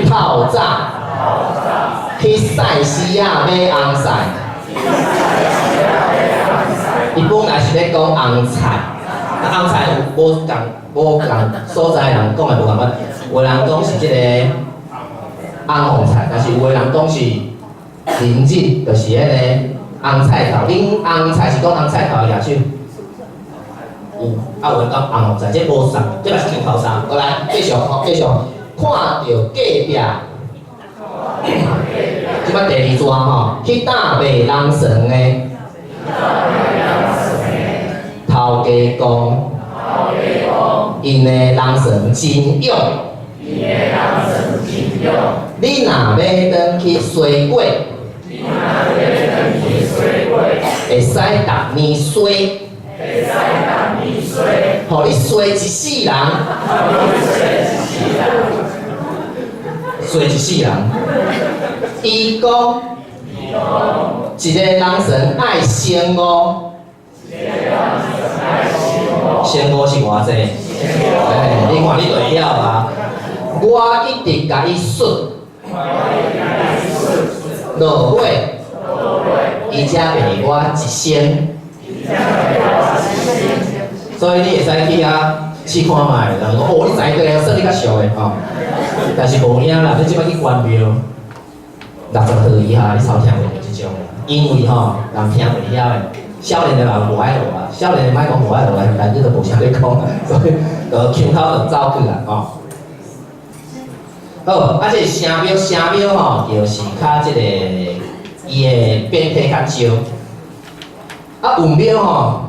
透早去菜市啊买红菜，伊本来是咧讲红菜，红菜有无共所在人讲的无共款，有的人讲是即个红红菜，但是有的人讲是林子，就是迄个红菜头。恁红菜是讲红菜头的野手？有，有人讲红菜，这无送，这嘛是镜头衫。过来，继续，看到隔壁，即摆第二段吼，去打卖人参的，头家讲，因的人参真用，你若要转去水果，会使逐年衰。互你衰一世人，衰一世人。伊讲，一个人参爱生五，生五是偌济？你看你就会晓啊。我一直甲伊顺，落尾，伊才卖我一仙。所以你会使去遐试看卖，人讲哦，你知对啊，算你较俗的吼。但是无影啦，你即摆去关庙，60岁以下你超听袂着即种，因为吼人听袂晓的，少年的人无爱学啊，少年的莫讲无爱学啊，但你都无啥咧讲，所以就腔口就走去啦吼。好，啊，这声庙吼，就是较即个伊的变体较少。啊，文庙吼。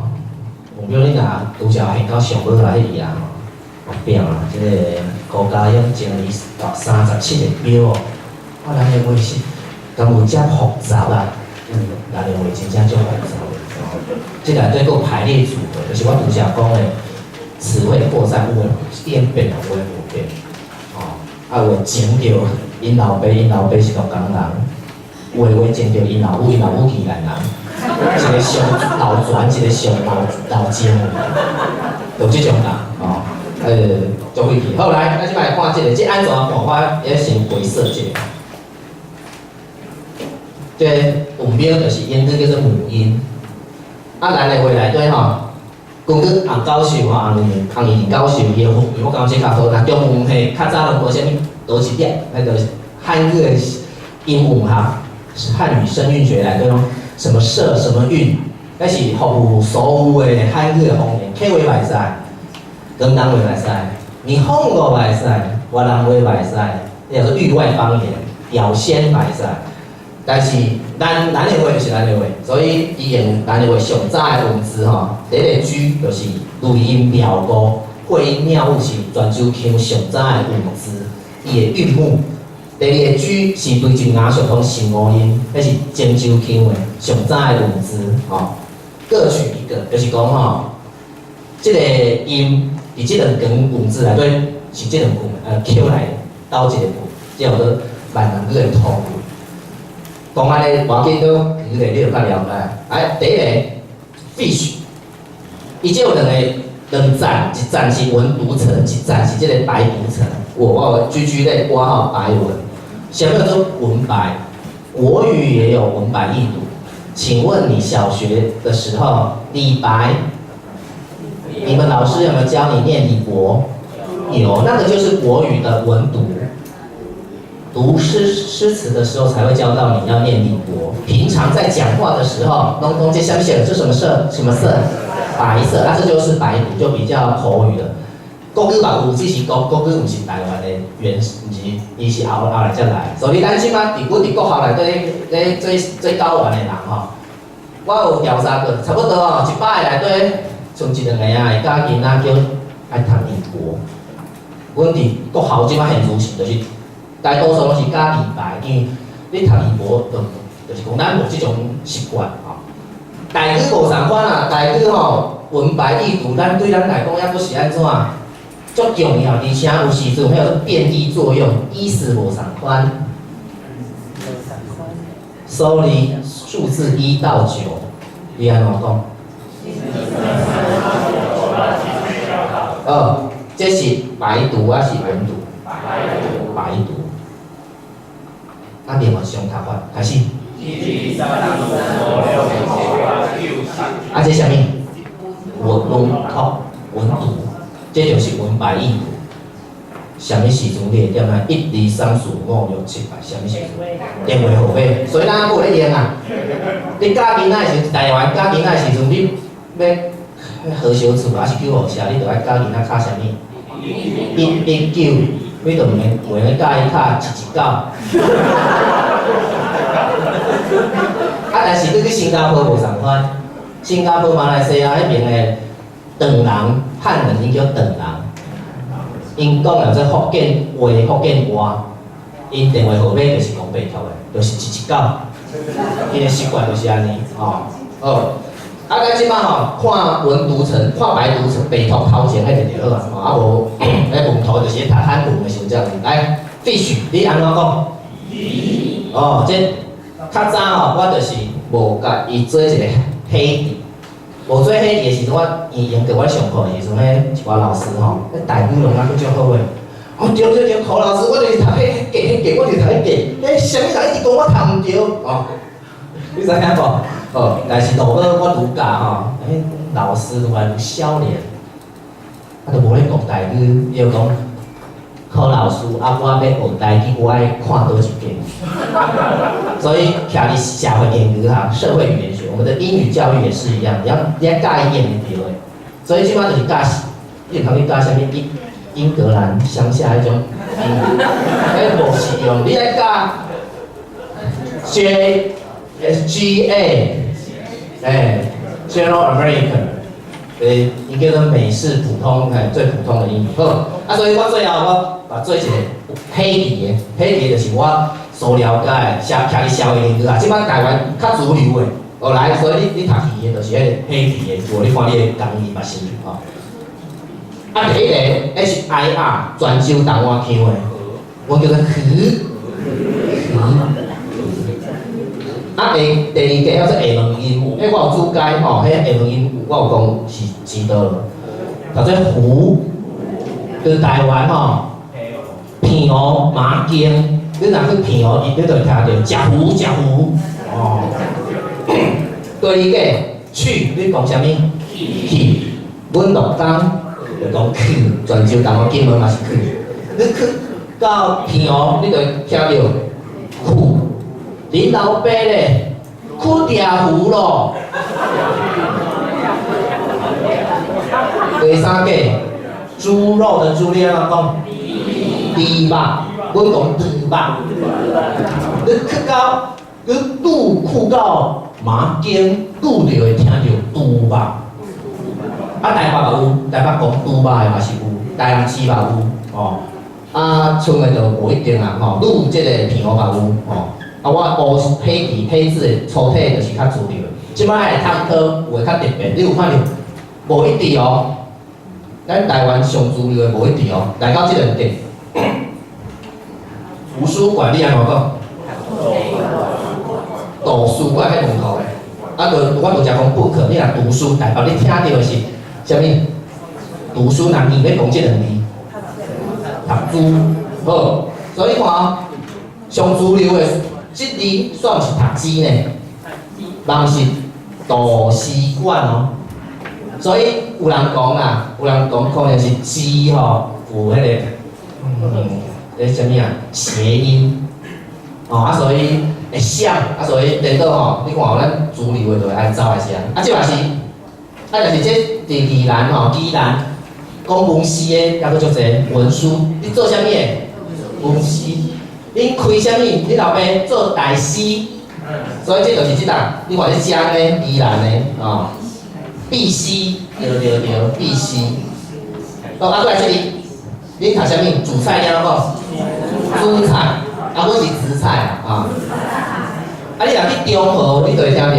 比如你若拄则现到上尾来迄里啊，后壁啊，即个国家养整理到37个庙哦，我人认为是敢有遮复杂啊？人认为真正足复杂的。即内底佫排列组合，就是我拄则讲的词汇扩散，有诶变，有诶无变。有情着因老爸是鹿港人，有诶话情着因老母是宜兰人。一个上老传，一个上老精，就即种人足会去。好来，咱即摆看即个，即安怎看法？也先回设即个。即文庙就是音字叫做母音。咱的话内底吼，根据洪教授洪义教授伊的分析，我感觉较好。那中文系较早拢无啥物多一点，那个汉语的音文学、汉语声韵学内底拢。什么社什么韵，那是服务所有的汉语的方言，客话袂使，广东话袂使，你方话袂使，越南话袂使，那叫做域外方言，表现袂使。但是咱的话就是咱的话，所以伊用咱的话上早的文字吼，第一个句就是录音表歌，会音妙物是泉州腔上早的文字，伊的韵母。第二个句是对真牙上讲新五音，迄是漳州腔的上早的文字各取一个，就是讲即个音伫即两根文字内底是即两句Q 来斗一个句，即叫做闽南语的通句。讲安尼，我紧都你就较了解。第一个 fish， 伊即有两站，一站是文读层，一站是即个白读层。我居类括号白文。什么叫做文白？国语也有文白易读。请问你小学的时候，李白，你们老师有没有教你念李白？有，那个就是国语的文读。读诗词的时候才会教到你要念李白。平常在讲话的时候，弄这下面写的是什么色？什么色？白色，那这就是白读，就比较口语的。国语嘛有，只是国语毋是台湾的原始，毋是，伊是后来才来。所以咱即摆伫阮国校内底咧做教员的人吼，我有调查过，差不多100个内底，剩1-2个会教囡仔叫爱读李白。阮伫国校即摆现如是，就是大多数拢是加二排，因为你读二无，就是讲咱无即种习惯吼。台语无相款啊，台语吼文白异读，咱对咱来讲也不是安怎，足重要，而且有时阵会有变异作用，意思无相款。Sorry， 数字1到9，你安怎讲？这是白读还是文读？白读。啊，另外上读法开始。啊，这啥物？文读，这就是文白异读。什么时阵列点啊？1、2、3、4、5、6、7、8，什么时阵？电话号码。所以咱无咧练啊。你教囡仔时，台湾教囡仔时阵，你要好小厝，还是叫互写，你着爱教囡仔敲啥物？119，你着袂用教伊敲119。啊，但是你去新加坡无相款，新加坡、马来西亚迄边的唐人、汉人，因叫唐人。因讲了这福建话、福建话，因电话号码就是讲白条的，就是119。因的习惯就是安尼，啊，咱即摆吼看文读成、看白读成，白读头前迄就好啊，啊无，迄文图就是读汉文的时候这样。来，fish， 你安怎讲？这较早吼，我就是无甲伊做一个黑底。无做迄个时阵，我用着我上课的时阵，迄一寡老师吼，迄台语拢啊佫足好诶。对，何老师，我就是读迄个，我就是读迄个，啥物人一直讲我读毋着，你知影无？但是到尾我愈教吼，老师愈来愈少年，就无咧讲台语，伊就讲何老师，我要学台语，我爱看倒一间。所以，徛伫社会研究哈，社会语言学，我们的英语教育也是一样，你要教伊念对的。所以即摆就是教，你通去教啥物英格兰乡下迄种英语，无适用。你来教 General American，伊叫做美式普通，最普通的英语。好，所以我最后我把做一个黑题就是我所了解徛伫社会研究啊，即摆台湾较主流的，来，所以你读题的就是迄个黑题的，无你看你的讲义嘛是吼。啊，第一个 HIR 泉州东湾腔的，我叫做啊，第二个叫做下门音，我有注解吼，迄下门音我有讲是知道，叫做湖，就是台湾吼，平湖、马经，你若去平湖，你就会听到食湖，第二个去，你讲啥物？去，阮鹿港就讲去，泉州东湾金门嘛是去，你去到平湖，你就会听到湖。恁老爸咧，去钓湖咯。第三个，猪肉的猪，你安怎讲？猪肉，阮讲猪肉。你去到马经，你就会听到猪肉。啊，台北嘛有，台北讲猪肉的嘛是有，台南市嘛有，啊，剩的就无一定啦，你有即个平湖嘛有，啊，我学黑字的粗体就是较主流。即摆的探讨有诶较特别，你有看到？无一定哦。咱台湾上主流的无一定哦。来到即两点，图书馆你安怎讲？图书馆迄门口的，啊，我就讲不可，你若读书，代表你听到的是啥物？读书若硬要讲即两字，读书好，所以看哦，上主流的。即字算是读书呢，人是图书馆哦。所以有人讲啦，有人讲可能是字吼有迄个啥物啊谐音所以会像所以变做你看咱主流的就会安走来是即嘛是，就是这宜兰宜兰讲文诗的也佫足济文书，你做啥物的文诗？恁开啥物？恁老爸做大师，所以这就是即档。你看这江呢，宜兰呢，碧溪，对，碧溪。啊，过来这里，恁读啥物？主菜了讲，主菜，啊，阮是紫菜啊。啊，你若去中和，你就会听到，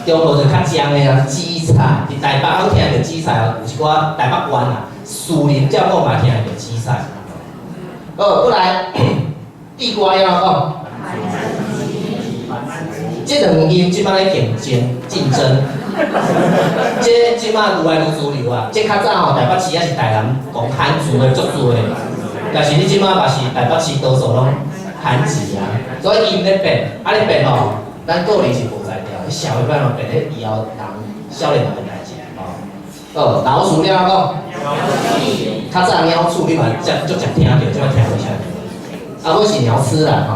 中和就较正的啊，紫菜。伫台北我听到紫菜哦，有一寡台北县啊，树林照顾嘛听到紫菜。过来，地瓜要讲，这两音即摆咧竞争。这即马愈来愈主流啊！这较早吼，台北市也是台南讲汉字的足多的，但是你即马嘛是台北市多数拢汉字啊，所以音咧变，啊咧变吼，咱个人是无在调，社会变变咧以后人少年人的代志吼。老鼠了讲，较早鸟鼠你嘛足常听到，即摆听袂出。啊，我是鸟吃啦吼。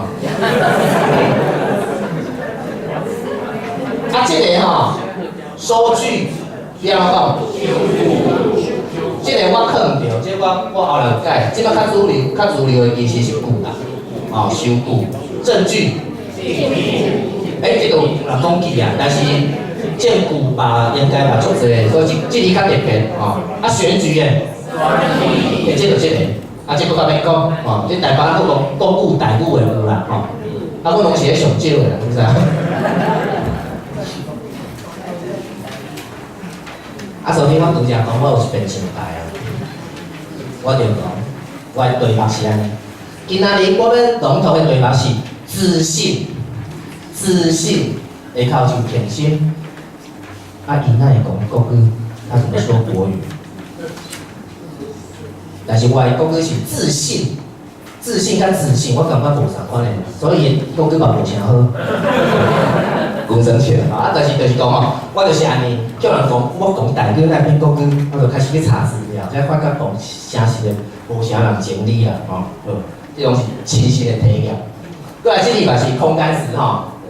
啊，这个吼。收据，你安怎讲？这个我看唔着，这我后来改，即摆较主流的其实是句啦，收句，证据。这个有人讲起啊，但是证据吧应该嘛足侪，所以这里较特别啊，选举诶，这个，这个较免讲这台北咱讲讲句台语诶有啦我拢是咧上少诶啦，你知影？昨天我拄则讲，我有一篇心态啊，我就讲，我的对白是安尼。今仔日我要龙头的对白是自信，下口就偏心。因哪会讲国语？他怎么说国语？但是我的国语是自信甲自信，我感觉无相关的，所以国语嘛无啥好。讲真切但是讲我就是安尼，叫人讲我讲台语那边国语，我就开始去查资料，才发觉讲城市的无啥人整理啦这种是清晰的体验。过来这里嘛是空间词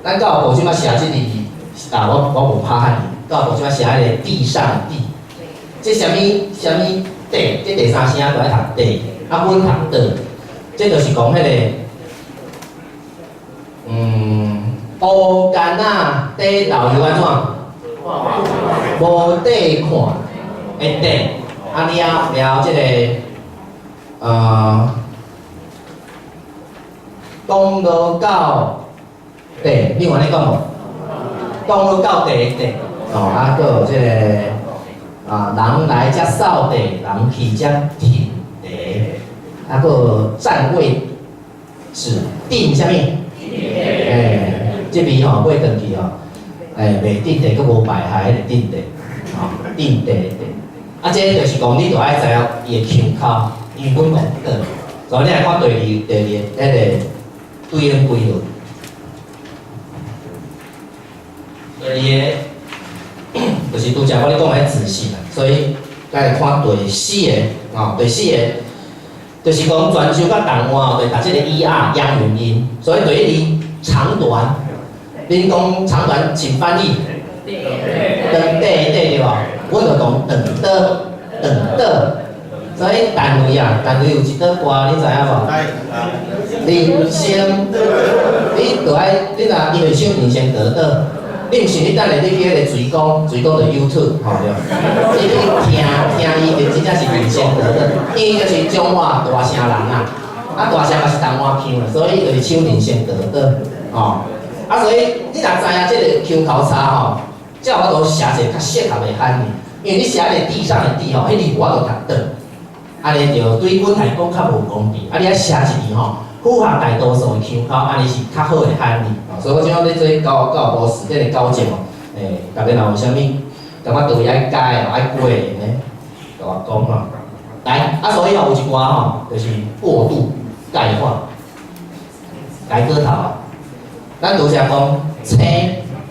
咱教育部即摆写这里我无拍汉字，教育部即摆写迄个地上地，这啥物地，这第三声就爱读地，阮读地，这就是讲迄个乌干仔底豆油安怎？无底看的底，了这个公路到地，你有安尼讲无？公路到地的地，还有这个人来才扫地，人去才停地，还有站位指定啥物？这边买转去袂定地，佫无排下迄个定地，定地。这就是讲你着爱知影伊的腔口，因为阮讲过，所以你来看第二迄个对应规律。第二个就是拄则我咧讲的自信啦，所以来看第四个，第四个就是讲泉州甲台湾就读这个 ER 央元音，所以对于长短。恁讲长短，请翻译。长对对吧？我就讲长的，所以单位有一首歌，你知影无？人生，你就爱，你若因为唱人生得的，你毋是你等下你去迄个水工就 YouTube 对。你去听伊就真正是人生得的，因为就是中华大城人大城嘛是台湾腔的，所以就是唱人生得的所以你若知影这个腔口差才有法度写一个较适合的汉语，因为你写一个地上的地迄字我就读倒，安尼就对阮来讲较无公平。你爱写一字符合大多数的腔口，安尼是较好的汉语。所以我即摆咧做教育部实践的教证大家若有啥物感觉道理爱改爱过的甲我讲来所以有一寡就是过度钙化，改个头咱拄则讲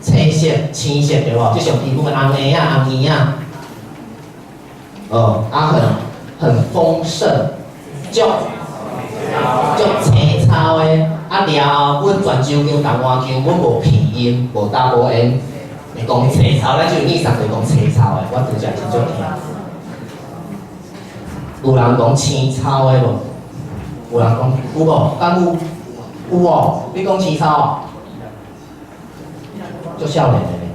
青色对无？即上基本的红叶红叶很丰盛，足青草的了后，阮泉州腔、台湾腔，阮无鼻音，无 double N， 会讲青草，咱就意思就讲青草的，我拄则真少听。有人讲青草的无？有人讲有无？敢有？有无？你讲青草足少年的咧，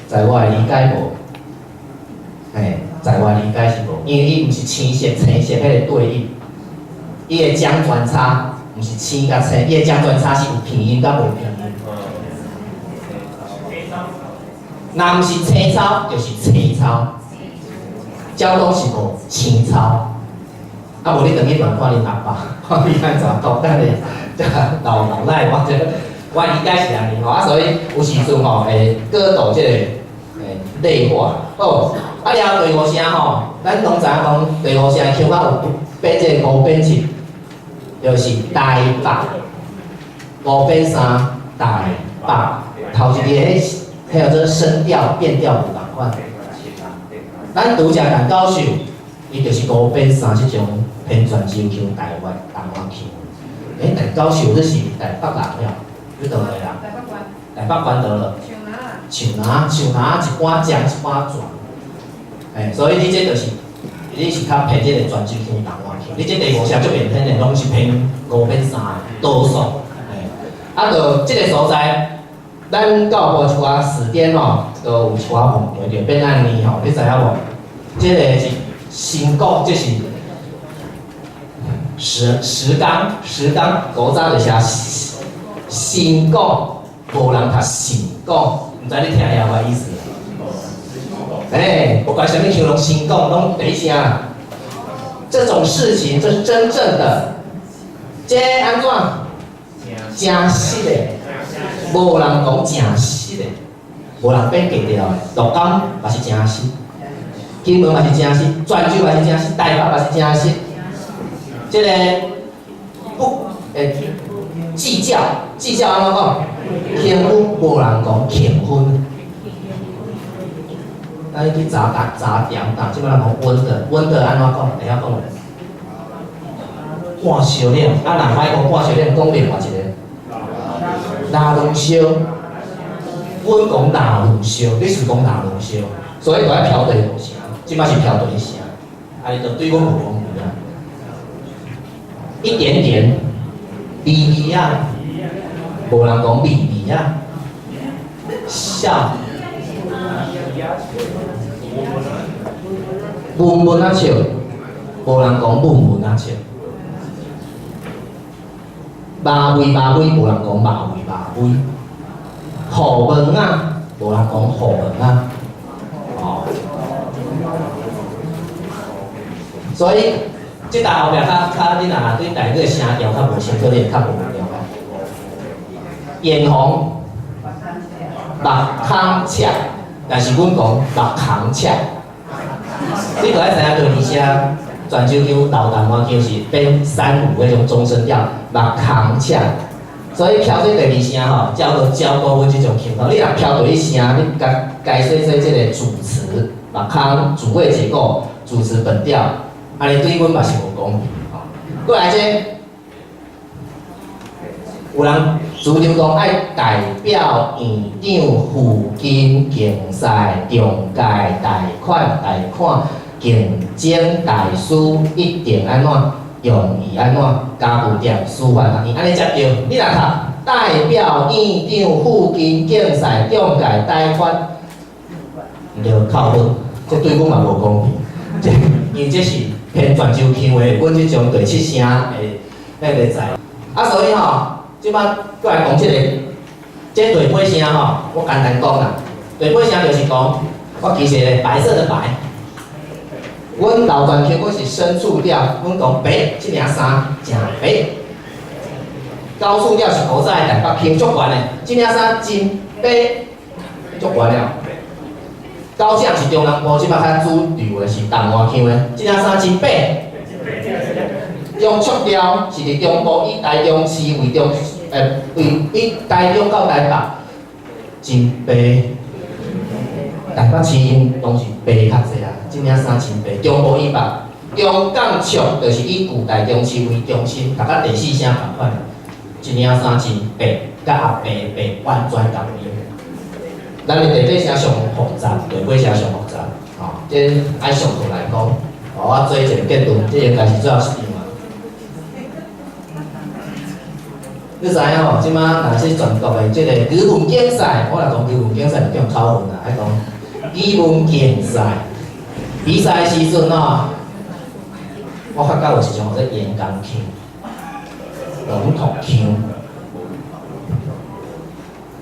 在我的理解无，在我理解是无，因为伊毋是青色、青色迄个对应，伊的将转差毋是青甲青，伊的将转差是有平音甲无平音。若毋是青草，就是青草。交通是无青草。啊，无你等去问看恁阿爸，看你安怎讲，等下这老奶，我理解是安尼吼，啊，所以有时阵吼会过度即个类化。哦，啊了第五声吼，咱拢知影讲第五声腔啊有变即个五变七，就是台北、五变三、台北，头一个迄叫做声调变调有共款。咱拄则蛋糕秀，伊就是五变三即种偏泉州腔、台湾腔。蛋糕秀这是台北人了，你倒来啦？台北关得了。像哪一半江一半泉，所以你这就是你是较偏即个泉州腔、台湾腔，你这第五声足明显的，拢是偏五变三的多数。啊，就即个所在，咱到无厝啊时间吼，都有一寡碰着，就变安尼吼，你知影无？即个是新国，即是石冈，古早就写新国，无人读新国。唔知你听下我意思？不管什么形容新共，拢第一声啦。这种事情，这是真正的，这安怎？真实的，无人讲真实的，无人变假掉的。鹿港嘛是真实，金门嘛是真实，泉州嘛是真实，台北嘛是真实。这个不计较安怎讲？轻分无人讲轻分，咱去查点，即摆人讲温的安怎讲？会晓讲无？半烧冷，啊，人歹讲半烧冷，讲另外一个拉拢烧，阮讲拉拢烧，你是讲拉拢烧，所以就爱飘对五声，即摆是飘对一声，啊，你就对阮无公平啊，一点点，微啊。无人讲微微啊，笑，温温啊笑，无人讲温温啊笑，麻味，无人讲麻味，好闻啊，无人讲好闻啊，哦，所以即搭后壁较你若对台语声调较无清楚，你会较无了解。眼红，目孔赤，但是阮讲目孔赤，你著爱知影对二声，泉州腔、老淡薄腔是变三五迄种中声调，目孔赤，所以飘做第二声吼，照顾阮即种腔口。你若飘对一声，你该说即个主词、目孔、主谓结构、主词本调，安尼对阮嘛是无公平。过来这。有人主张讲爱代表院长附近竞赛中介贷款竞争大师一定安怎用意安怎加附点司法学院安尼才对。你若读代表院长附近竞赛中介贷款，就扣分，这对阮嘛无公平。因为这是偏泉州腔的，阮即种第七声的那个在。啊，所以吼。即摆过来讲即个，这第八声吼，我简单讲啦。第八声就是讲，我其实白色的白，阮老泉腔我是深处调，阮讲白，即领衫真白。高处调是古早的台北腔足悬的，即领衫真白，足悬了。高降是中南部，即摆较主流的是淡化腔的，即领衫真白。中速调是伫中部以台中市为中，以台中到台北，真白。台北市因拢是白较济啊，即领衫真白。中部以北，中港速就是以旧台中市为中心，大家第四声同款，一领衫真白，甲阿白完全共样。咱的第八声上复杂，第八声上复杂，吼，这爱上课来讲，我做一个结论，这应该是最后一点。你知影吼？即摆若是全国的即个语文竞赛，我若讲语文竞赛就叫考分啦。爱讲语文竞赛，比赛的时阵哦，我发觉有一种叫做岩钢腔、龙头腔，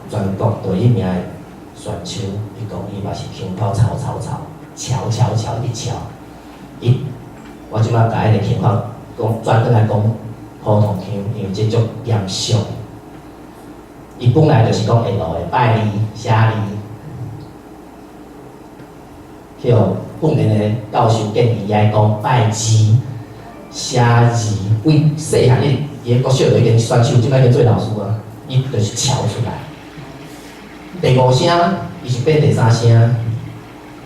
全国第一名的选手，伊讲伊嘛是腔口吵，敲一敲，我即摆甲迄个腔口讲转转来讲普通腔，因为即种严肃。伊本来就是讲下路的拜字、写字，叫本人的教授建议伊爱讲拜字、写字。为细汉伊个国小就已经选手，即摆已经做老师啊，伊就是敲出来。第5声伊是变第3声，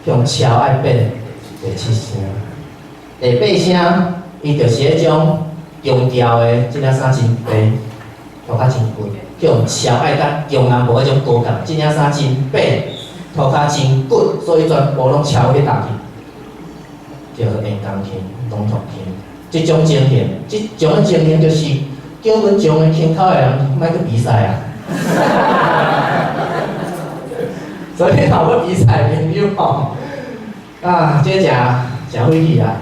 用敲爱变第7声。第8声伊就是迄种强调的，即领衫真白，涂较真紧。用敲爱甲用人无迄种高感，即领衫真白，涂骹真紧，所以全部拢敲去打去，叫做硬钢琴、龙头琴。即种情形，即种的情形就是叫阮种的腔口的人莫去比赛啊。所以若要比赛的朋友吼，这诚费气啊！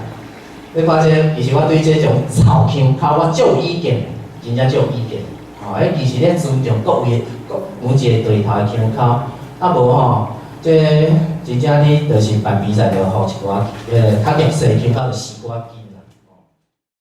你看这，其实我对这种吵腔口我足有意见，真正足有意见。其实咧尊重各位每一个对头的腔口，无吼，这真正你就是办比赛，就互一寡较劣势的腔口，就死我机。